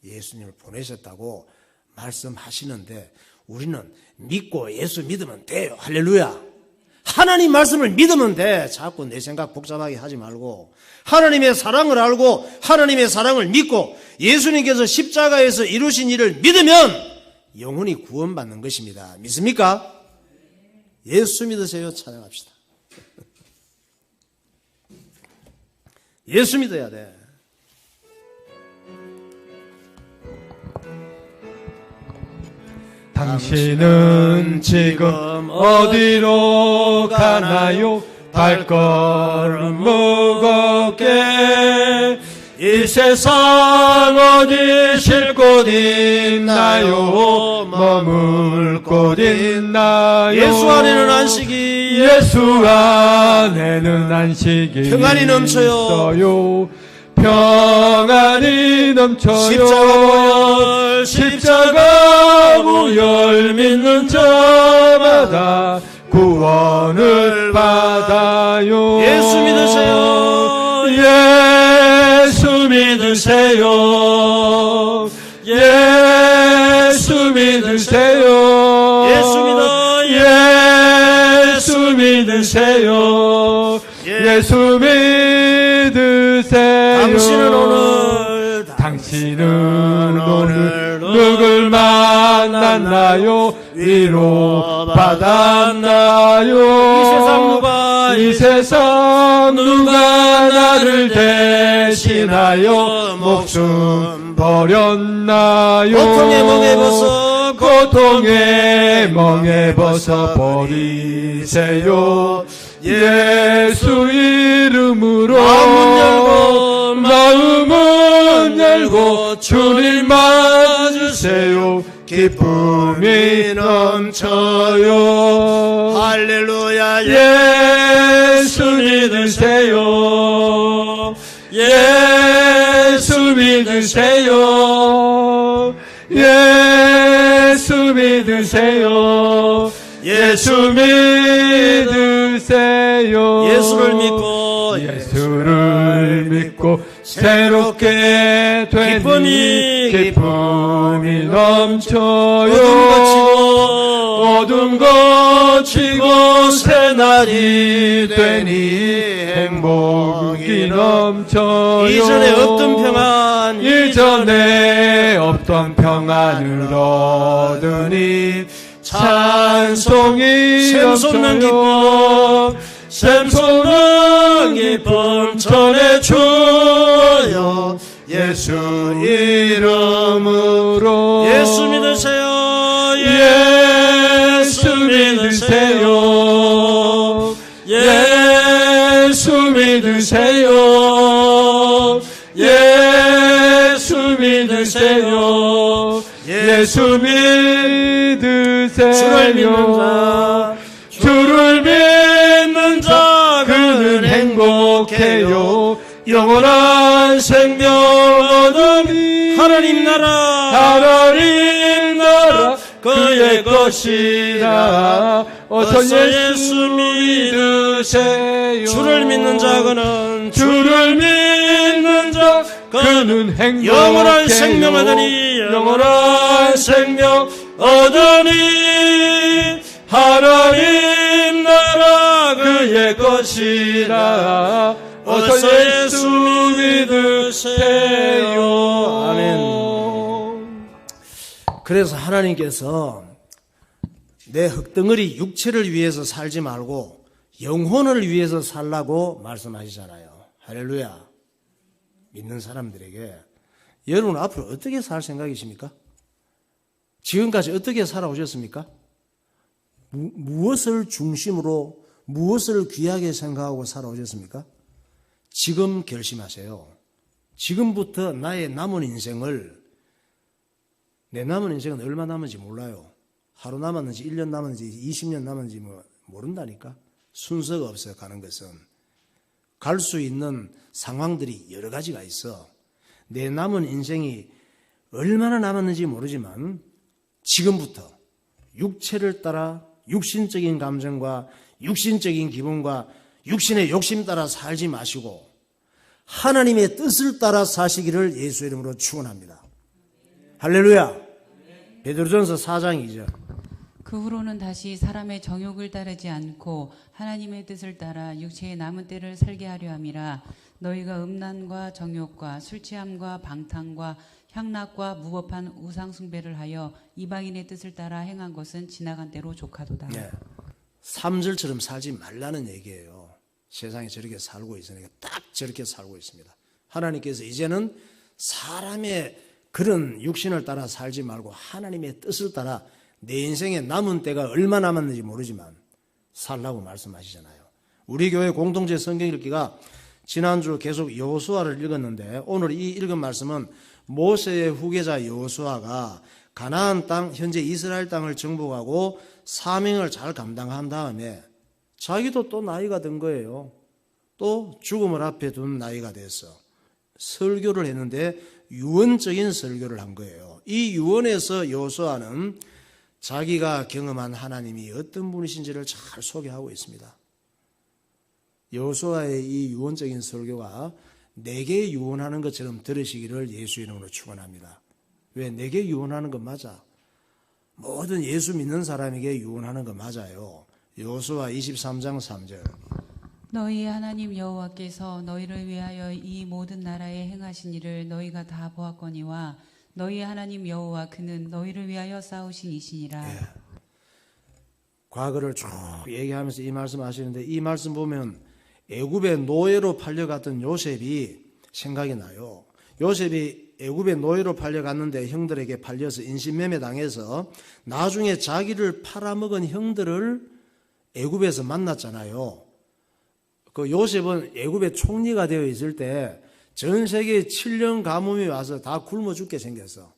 예수님을 보내셨다고 말씀하시는데 우리는 믿고 예수 믿으면 돼요. 할렐루야. 하나님 말씀을 믿으면 돼. 자꾸 내 생각 복잡하게 하지 말고 하나님의 사랑을 알고 하나님의 사랑을 믿고 예수님께서 십자가에서 이루신 일을 믿으면 영혼이 구원받는 것입니다. 믿습니까? 예수 믿으세요. 찬양합시다. 예수 믿어야 돼. 당신은 지금 어디로 가나요? 발걸음 무겁게 이 세상 어디 쉴 곳 있나요? 머물 곳 있나요? 예수 안에는 안식이 예수 안에는 안식이 평안이 넘쳐요. 있어요. 평안이 넘쳐요. 십자가 무열 믿는 자마다 구원을 받아요. 예수 믿으세요. 예수 믿으세요. 예수 믿으세요. 예수 믿어. 예수 믿으세요. 예수 믿으세요. 당신은 오늘 누굴 만났나요? 위로 받았나요? 이 세상 누가 나를 대신하여 목숨 버렸나요? 고통에 멍에 벗어 버리세요. 예수 이름으로 마음은 열고 주님 맞으세요. 기쁨이 넘쳐요. 할렐루야. 예수 믿으세요. 예수 믿으세요. 예수 믿으세요. 예수 믿으세요. 예수를 믿고 새롭게 되니 기쁨이 넘쳐요. 어둠 거치고 새날이 되니 행복이 넘쳐요. 이전에 없던 평안을 얻으니 찬송이 넘쳐요. 샘솟는 기쁨 전해줘요. 예수 이름으로. 예수 믿으세요. 예수 믿으세요. 예수 믿으세요. 예수 믿으세요. 예수 믿으세요. 주를 믿는 자 그는 행복해요. 영원한 생명 얻으니 하나님 나라 그의 것이라. 어서 예수 믿으세요. 주를 믿는 자 그는 행복해요. 영원한 생명 얻으니 영원한 생명 얻으니 하나님 나라 그의 것이라. 어서 예수 믿으세요. 아멘. 그래서 하나님께서 내 흙덩어리 육체를 위해서 살지 말고 영혼을 위해서 살라고 말씀하시잖아요. 할렐루야. 믿는 사람들에게 여러분 앞으로 어떻게 살 생각이십니까? 지금까지 어떻게 살아오셨습니까? 무엇을 중심으로 무엇을 귀하게 생각하고 살아오셨습니까? 지금 결심하세요. 지금부터 나의 남은 인생을, 내 남은 인생은 얼마 남은지 몰라요. 하루 남았는지 1년 남았는지 20년 남았는지 모른다니까. 순서가 없어요. 가는 것은 갈 수 있는 상황들이 여러 가지가 있어. 내 남은 인생이 얼마나 남았는지 모르지만 지금부터 육체를 따라 육신적인 감정과 육신적인 기분과 육신의 욕심 따라 살지 마시고 하나님의 뜻을 따라 사시기를 예수의 이름으로 축원합니다. 할렐루야. 베드로전서 4장 2절. 그 후로는 다시 사람의 정욕을 따르지 않고 하나님의 뜻을 따라 육체의 남은 때를 살게 하려 함이라. 너희가 음란과 정욕과 술취함과 방탕과 향락과 무법한 우상 숭배를 하여 이방인의 뜻을 따라 행한 것은 지나간 때로 족하도다. 네. 3절처럼 살지 말라는 얘기예요. 세상에 저렇게 살고 있으니까 딱 저렇게 살고 있습니다. 하나님께서 이제는 사람의 그런 육신을 따라 살지 말고 하나님의 뜻을 따라 내 인생에 남은 때가 얼마 남았는지 모르지만 살라고 말씀하시잖아요. 우리 교회 공동체 성경 읽기가 지난주 계속 여호수아를 읽었는데 오늘 이 읽은 말씀은 모세의 후계자 여호수아가 가나안 땅, 현재 이스라엘 땅을 정복하고 사명을 잘 감당한 다음에 자기도 또 나이가 든 거예요. 또 죽음을 앞에 둔 나이가 돼서 설교를 했는데 유언적인 설교를 한 거예요. 이 유언에서 여호수아는 자기가 경험한 하나님이 어떤 분이신지를 잘 소개하고 있습니다. 여호수아의 이 유언적인 설교가 내게 유언하는 것처럼 들으시기를 예수 이름으로 축원합니다. 왜? 내게 유언하는 것 맞아. 모든 예수 믿는 사람에게 유언하는 것 맞아요. 여호수아 23장 3절. 너희 하나님 여호와께서 너희를 위하여 이 모든 나라에 행하신 일을 너희가 다 보았거니와 너희 하나님 여호와 그는 너희를 위하여 싸우신 이시니라. 예. 과거를 쭉 얘기하면서 이 말씀 하시는데 이 말씀 보면 애굽의 노예로 팔려갔던 요셉이 생각이 나요. 요셉이 애굽의 노예로 팔려갔는데 형들에게 팔려서 인신매매 당해서 나중에 자기를 팔아먹은 형들을 애굽에서 만났잖아요. 그 요셉은 애굽의 총리가 되어 있을 때 전 세계에 7년 가뭄이 와서 다 굶어 죽게 생겼어.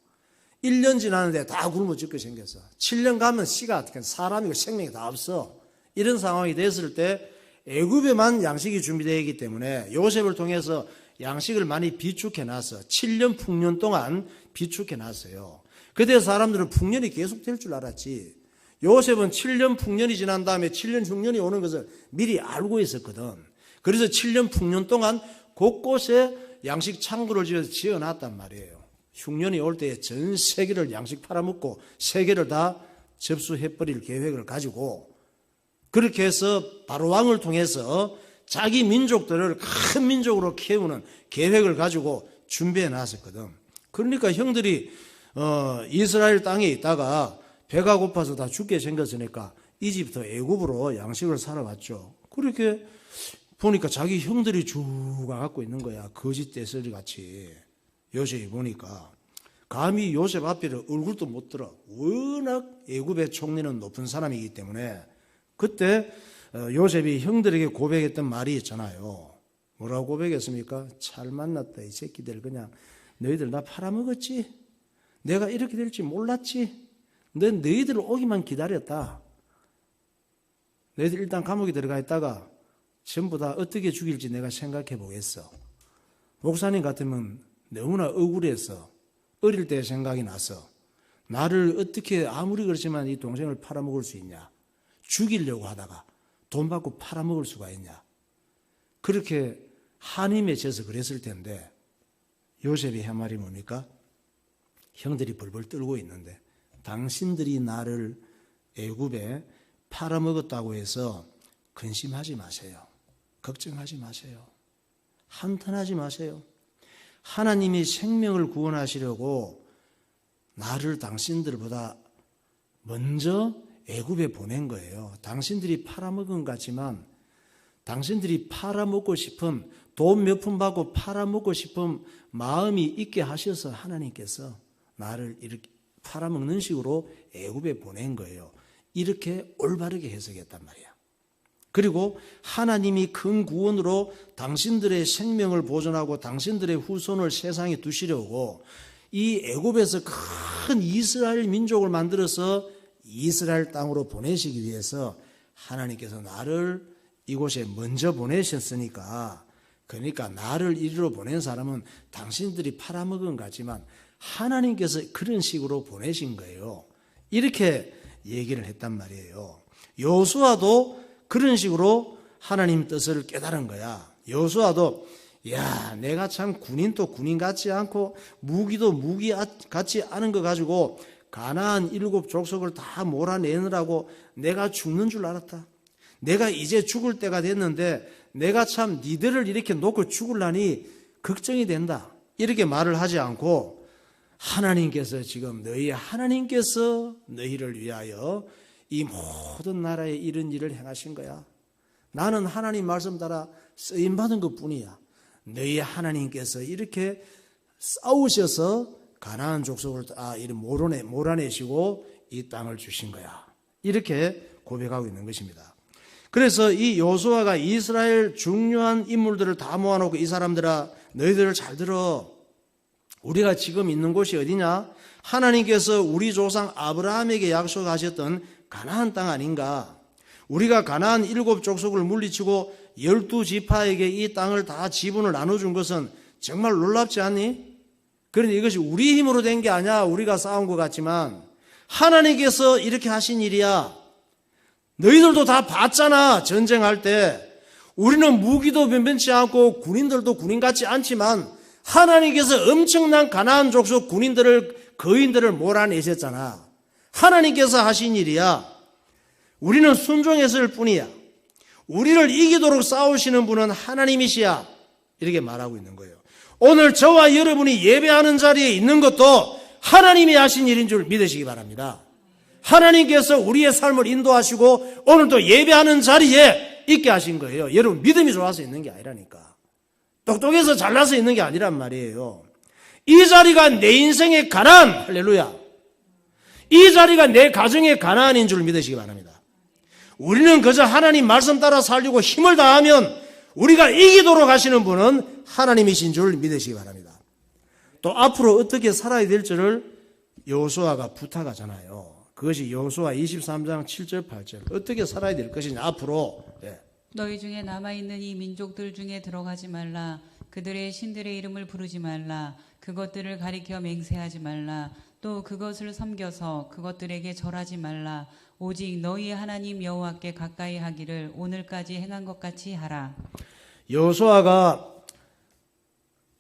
1년 지났는데 다 굶어 죽게 생겼어. 7년 가면 씨가 사람이고 생명이 다 없어. 이런 상황이 됐을 때 애굽에만 양식이 준비되어 있기 때문에 요셉을 통해서 양식을 많이 비축해 놨어. 7년 풍년 동안 비축해 놨어요. 그때 사람들은 풍년이 계속 될 줄 알았지. 요셉은 7년 풍년이 지난 다음에 7년 흉년이 오는 것을 미리 알고 있었거든. 그래서 7년 풍년 동안 곳곳에 양식 창고를 지어놨단 말이에요. 흉년이 올 때에 전 세계를 양식 팔아먹고 세계를 다 접수해버릴 계획을 가지고 그렇게 해서 바로 왕을 통해서 자기 민족들을 큰 민족으로 키우는 계획을 가지고 준비해 놨었거든. 그러니까 형들이 이스라엘 땅에 있다가 배가 고파서 다 죽게 생겼으니까 이집트 애굽으로 양식을 사러 갔죠. 그렇게 보니까 자기 형들이 쭉 갖고 있는 거야. 거짓 떼쓰리 같이. 요셉이 보니까 감히 요셉 앞에 얼굴도 못 들어. 워낙 애굽의 총리는 높은 사람이기 때문에 그때 요셉이 형들에게 고백했던 말이 있잖아요. 뭐라고 고백했습니까? 잘 만났다 이 새끼들. 그냥 너희들 나 팔아먹었지. 내가 이렇게 될지 몰랐지. 너희들 오기만 기다렸다. 너희들 일단 감옥에 들어가 있다가 전부 다 어떻게 죽일지 내가 생각해 보겠어. 목사님 같으면 너무나 억울해서 어릴 때 생각이 나서 나를 어떻게 아무리 그렇지만 이 동생을 팔아먹을 수 있냐. 죽이려고 하다가 돈 받고 팔아먹을 수가 있냐. 그렇게 한이 맺혀서 그랬을 텐데 요셉이 한 말이 뭡니까? 형들이 벌벌 떨고 있는데 당신들이 나를 애굽에 팔아먹었다고 해서 근심하지 마세요. 걱정하지 마세요. 한탄하지 마세요. 하나님이 생명을 구원하시려고 나를 당신들보다 먼저 애굽에 보낸 거예요. 당신들이 팔아먹은 것 같지만 당신들이 팔아먹고 싶은 돈 몇 푼 받고 팔아먹고 싶은 마음이 있게 하셔서 하나님께서 나를 이렇게 팔아먹는 식으로 애굽에 보낸 거예요. 이렇게 올바르게 해석했단 말이야. 그리고 하나님이 큰 구원으로 당신들의 생명을 보존하고 당신들의 후손을 세상에 두시려고 이 애굽에서 큰 이스라엘 민족을 만들어서 이스라엘 땅으로 보내시기 위해서 하나님께서 나를 이곳에 먼저 보내셨으니까, 그러니까 나를 이리로 보낸 사람은 당신들이 팔아먹은 것 같지만 하나님께서 그런 식으로 보내신 거예요. 이렇게 얘기를 했단 말이에요. 여호수아도 그런 식으로 하나님 뜻을 깨달은 거야. 여호수아도 야, 내가 참 군인도 군인 같지 않고 무기도 무기 같지 않은 거 가지고 가나안 7 족속을 다 몰아내느라고 내가 죽는 줄 알았다. 내가 이제 죽을 때가 됐는데 내가 참 니들을 이렇게 놓고 죽을라니 걱정이 된다. 이렇게 말을 하지 않고 하나님께서 지금 하나님께서 너희를 위하여 이 모든 나라에 이런 일을 행하신 거야. 나는 하나님 말씀 따라 쓰임받은 것 뿐이야. 너희 하나님께서 이렇게 싸우셔서 가나안 족속을 다 몰아내시고 이 땅을 주신 거야. 이렇게 고백하고 있는 것입니다. 그래서 이 여호수아가 이스라엘 중요한 인물들을 다 모아놓고 이 사람들아 너희들을 잘 들어. 우리가 지금 있는 곳이 어디냐? 하나님께서 우리 조상 아브라함에게 약속하셨던 가나안 땅 아닌가? 우리가 가나안 7 족속을 물리치고 12지파에게 이 땅을 다 지분을 나눠준 것은 정말 놀랍지 않니? 그런데 이것이 우리 힘으로 된 게 아니야. 우리가 싸운 것 같지만 하나님께서 이렇게 하신 일이야. 너희들도 다 봤잖아. 전쟁할 때 우리는 무기도 변변치 않고 군인들도 군인 같지 않지만 하나님께서 엄청난 가나안 족속 거인들을 몰아내셨잖아. 하나님께서 하신 일이야. 우리는 순종했을 뿐이야. 우리를 이기도록 싸우시는 분은 하나님이시야. 이렇게 말하고 있는 거예요. 오늘 저와 여러분이 예배하는 자리에 있는 것도 하나님이 하신 일인 줄 믿으시기 바랍니다. 하나님께서 우리의 삶을 인도하시고 오늘도 예배하는 자리에 있게 하신 거예요. 여러분 믿음이 좋아서 있는 게 아니라니까. 똑똑해서 잘나서 있는 게 아니란 말이에요. 이 자리가 내 인생의 가나안, 할렐루야. 이 자리가 내 가정의 가나안인 줄 믿으시기 바랍니다. 우리는 그저 하나님 말씀 따라 살려고 힘을 다하면 우리가 이기도록 하시는 분은 하나님이신 줄 믿으시기 바랍니다. 또 앞으로 어떻게 살아야 될 줄을 여호수아가 부탁하잖아요. 그것이 여호수아 23장 7절 8절 어떻게 살아야 될 것이냐 앞으로. 너희 중에 남아있는 이 민족들 중에 들어가지 말라. 그들의 신들의 이름을 부르지 말라. 그것들을 가리켜 맹세하지 말라. 또 그것을 섬겨서 그것들에게 절하지 말라. 오직 너희의 하나님 여호와께 가까이 하기를 오늘까지 행한 것 같이 하라. 여호수아가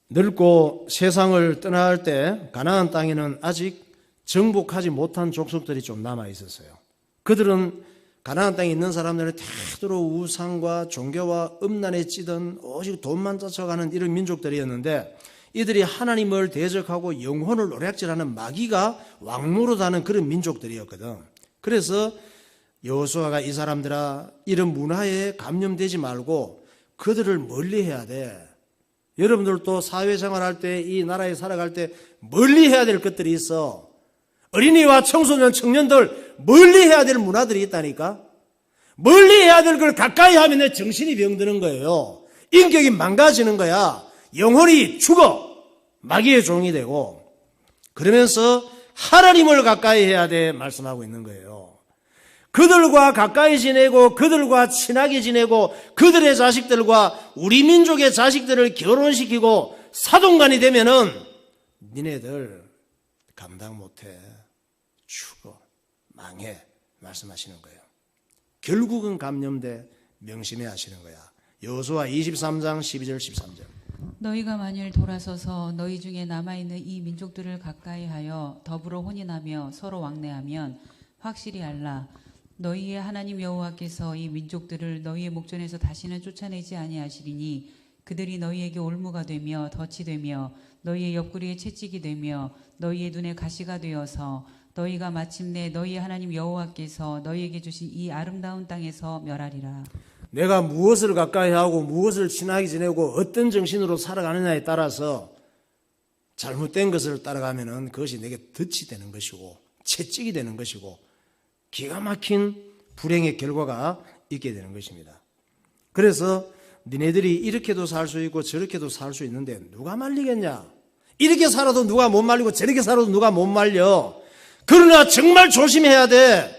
늙고 세상을 떠날 때 가나안 땅에는 아직 정복하지 못한 족속들이 좀 남아 있었어요. 그들은 가나안 땅에 있는 사람들은 대대로 우상과 종교와 음란에 찌든 오직 돈만 쫓아가는 이런 민족들이었는데 이들이 하나님을 대적하고 영혼을 노략질하는 마귀가 왕노릇하는 그런 민족들이었거든. 그래서 여호수아가 이 사람들아 이런 문화에 감염되지 말고 그들을 멀리해야 돼. 여러분들도 사회생활할 때 이 나라에 살아갈 때 멀리해야 될 것들이 있어. 어린이와 청소년, 청년들 멀리해야 될 문화들이 있다니까. 멀리해야 될 걸 가까이 하면 내 정신이 병드는 거예요. 인격이 망가지는 거야. 영혼이 죽어. 마귀의 종이 되고. 그러면서 하나님을 가까이 해야 돼 말씀하고 있는 거예요. 그들과 가까이 지내고 그들과 친하게 지내고 그들의 자식들과 우리 민족의 자식들을 결혼시키고 사돈간이 되면은 니네들 감당 못해. 죽어. 망해. 말씀하시는 거예요. 결국은 감염돼 명심해 하시는 거야. 여호수아 23장 12절 13절. 너희가 만일 돌아서서 너희 중에 남아있는 이 민족들을 가까이하여 더불어 혼인하며 서로 왕래하면 확실히 알라. 너희의 하나님 여호와께서 이 민족들을 너희의 목전에서 다시는 쫓아내지 아니하시리니 그들이 너희에게 올무가 되며 덫이 되며 너희의 옆구리에 채찍이 되며 너희의 눈에 가시가 되어서 너희가 마침내 너희 하나님 여호와께서 너희에게 주신 이 아름다운 땅에서 멸하리라. 내가 무엇을 가까이 하고 무엇을 친하게 지내고 어떤 정신으로 살아가느냐에 따라서 잘못된 것을 따라가면은 그것이 내게 덫이 되는 것이고 채찍이 되는 것이고 기가 막힌 불행의 결과가 있게 되는 것입니다. 그래서 니네들이 이렇게도 살 수 있고 저렇게도 살 수 있는데 누가 말리겠냐? 이렇게 살아도 누가 못 말리고 저렇게 살아도 누가 못 말려. 그러나 정말 조심해야 돼.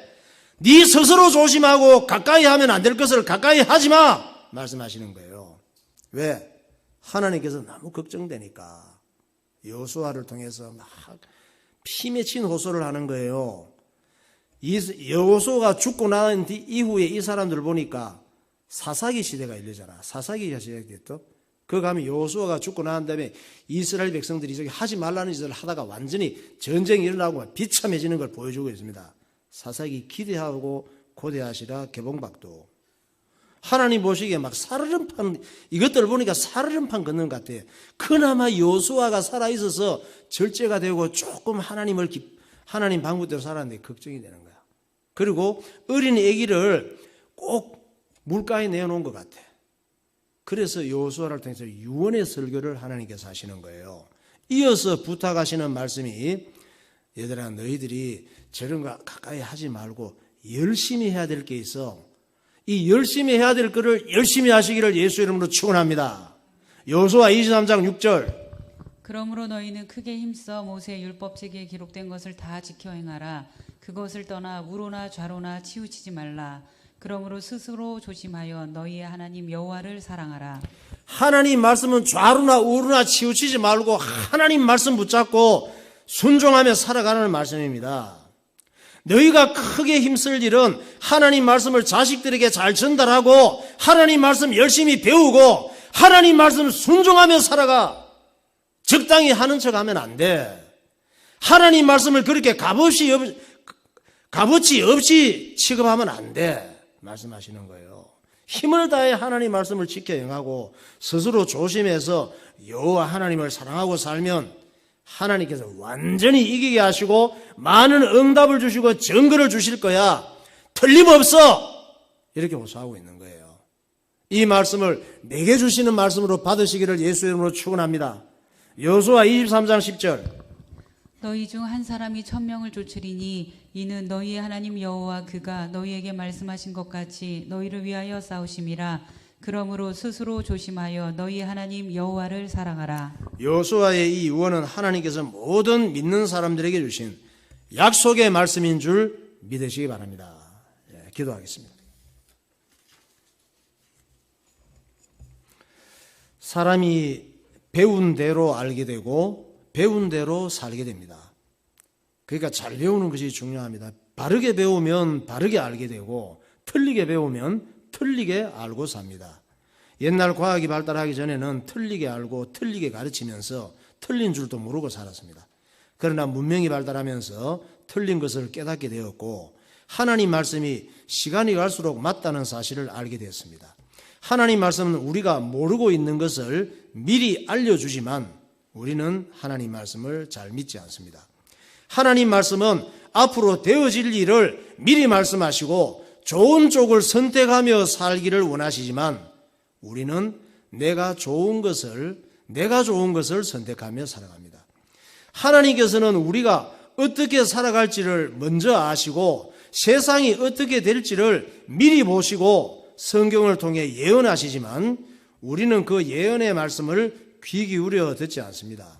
네 스스로 조심하고 가까이 하면 안 될 것을 가까이 하지 마 말씀하시는 거예요. 왜? 하나님께서 너무 걱정되니까 여호수아를 통해서 막 피 맺힌 호소를 하는 거예요. 여호수아가 죽고 난 이후에 이 사람들을 보니까 사사기 시대가 일르잖아. 사사기가 시작됐죠. 그 가면 여호수아가 죽고 난 다음에 이스라엘 백성들이 저기 하지 말라는 짓을 하다가 완전히 전쟁이 일어나고 비참해지는 걸 보여주고 있습니다. 사사기 기대하고 고대하시라 개봉박도. 하나님 보시기에 막 사르름판, 이것들을 보니까 사르름판 걷는 것 같아요. 그나마 여호수아가 살아있어서 절제가 되고 조금 하나님 방법대로 살았는데 걱정이 되는 거야. 그리고 어린 아기를 꼭 물가에 내어놓은 것 같아. 그래서 여호수아를 통해서 유언의 설교를 하나님께서 하시는 거예요. 이어서 부탁하시는 말씀이 얘들아 너희들이 저런 거 가까이 하지 말고 열심히 해야 될 게 있어. 이 열심히 해야 될 거를 열심히 하시기를 예수 이름으로 축원합니다. 여호수아 23장 6절. 그러므로 너희는 크게 힘써 모세의 율법책에 기록된 것을 다 지켜 행하라. 그것을 떠나 우로나 좌로나 치우치지 말라. 그러므로 스스로 조심하여 너희의 하나님 여호와를 사랑하라. 하나님 말씀은 좌로나 우로나 치우치지 말고 하나님 말씀 붙잡고 순종하며 살아가는 말씀입니다. 너희가 크게 힘쓸 일은 하나님 말씀을 자식들에게 잘 전달하고 하나님 말씀 열심히 배우고 하나님 말씀 순종하며 살아가. 적당히 하는 척하면 안 돼. 하나님 말씀을 그렇게 값어치 없이 취급하면 안 돼. 말씀하시는 거예요. 힘을 다해 하나님 말씀을 지켜 행하고 스스로 조심해서 여호와 하나님을 사랑하고 살면 하나님께서 완전히 이기게 하시고 많은 응답을 주시고 증거를 주실 거야. 틀림없어. 이렇게 호소하고 있는 거예요. 이 말씀을 내게 주시는 말씀으로 받으시기를 예수 이름으로 축원합니다. 여호수아 23장 10절. 너희 중 한 사람이 1000명을 쫓으리니 이는 너희의 하나님 여호와 그가 너희에게 말씀하신 것 같이 너희를 위하여 싸우심이라. 그러므로 스스로 조심하여 너희 하나님 여호와를 사랑하라. 여호수아의 이 유언은 하나님께서 모든 믿는 사람들에게 주신 약속의 말씀인 줄 믿으시기 바랍니다. 기도하겠습니다. 사람이 배운 대로 알게 되고 배운 대로 살게 됩니다. 그러니까 잘 배우는 것이 중요합니다. 바르게 배우면 바르게 알게 되고 틀리게 배우면 틀리게 알고 삽니다. 옛날 과학이 발달하기 전에는 틀리게 알고 틀리게 가르치면서 틀린 줄도 모르고 살았습니다. 그러나 문명이 발달하면서 틀린 것을 깨닫게 되었고 하나님 말씀이 시간이 갈수록 맞다는 사실을 알게 되었습니다. 하나님 말씀은 우리가 모르고 있는 것을 미리 알려주지만 우리는 하나님 말씀을 잘 믿지 않습니다. 하나님 말씀은 앞으로 되어질 일을 미리 말씀하시고 좋은 쪽을 선택하며 살기를 원하시지만 우리는 내가 좋은 것을 선택하며 살아갑니다. 하나님께서는 우리가 어떻게 살아갈지를 먼저 아시고 세상이 어떻게 될지를 미리 보시고 성경을 통해 예언하시지만 우리는 그 예언의 말씀을 귀 기울여 듣지 않습니다.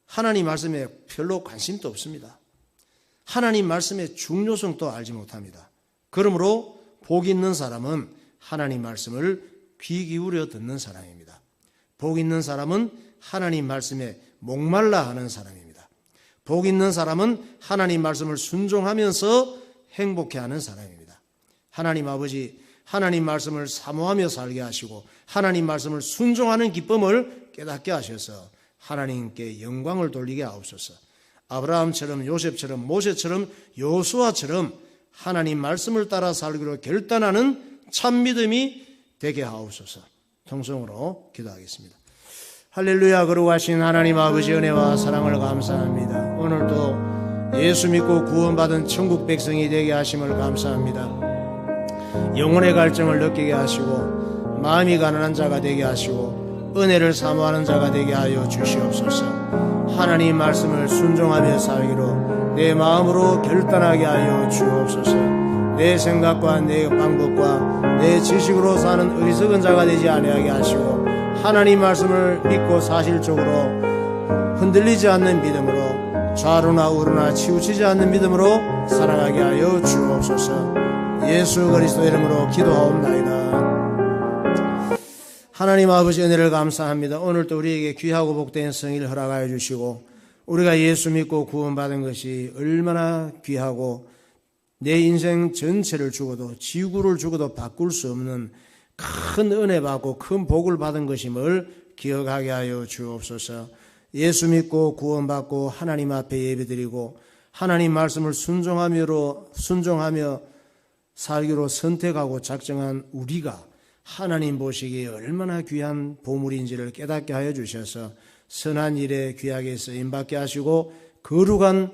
하나님 말씀에 별로 관심도 없습니다. 하나님 말씀의 중요성도 알지 못합니다. 그러므로 복 있는 사람은 하나님 말씀을 귀 기울여 듣는 사람입니다. 복 있는 사람은 하나님 말씀에 목말라 하는 사람입니다. 복 있는 사람은 하나님 말씀을 순종하면서 행복해하는 사람입니다. 하나님 아버지, 하나님 말씀을 사모하며 살게 하시고 하나님 말씀을 순종하는 기쁨을 깨닫게 하셔서 하나님께 영광을 돌리게 하옵소서. 아브라함처럼 요셉처럼 모세처럼 여호수아처럼 하나님 말씀을 따라 살기로 결단하는 참 믿음이 되게 하옵소서. 통성으로 기도하겠습니다. 할렐루야. 거룩하신 하나님 아버지 은혜와 사랑을 감사합니다. 오늘도 예수 믿고 구원받은 천국 백성이 되게 하심을 감사합니다. 영혼의 갈증을 느끼게 하시고 마음이 가난한 자가 되게 하시고 은혜를 사모하는 자가 되게 하여 주시옵소서. 하나님 말씀을 순종하며 살기로 내 마음으로 결단하게 하여 주옵소서. 내 생각과 내 방법과 내 지식으로 사는 어리석은 자가 되지 아니하게 하시고 하나님 말씀을 믿고 사실적으로 흔들리지 않는 믿음으로 좌로나 우로나 치우치지 않는 믿음으로 살아가게 하여 주옵소서. 예수 그리스도 이름으로 기도하옵나이다. 하나님 아버지 은혜를 감사합니다. 오늘도 우리에게 귀하고 복된 성의를 허락하여 주시고 우리가 예수 믿고 구원받은 것이 얼마나 귀하고 내 인생 전체를 주고도 지구를 주고도 바꿀 수 없는 큰 은혜 받고 큰 복을 받은 것임을 기억하게 하여 주옵소서. 예수 믿고 구원받고 하나님 앞에 예배드리고 하나님 말씀을 순종하며 살기로 선택하고 작정한 우리가 하나님 보시기에 얼마나 귀한 보물인지를 깨닫게 하여 주셔서 선한 일에 귀하게 쓰임받게 하시고 거룩한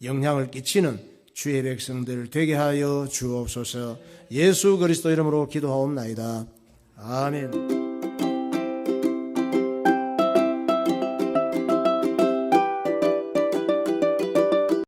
영향을 끼치는 주의 백성들 되게 하여 주옵소서. 예수 그리스도 이름으로 기도하옵나이다. 아멘.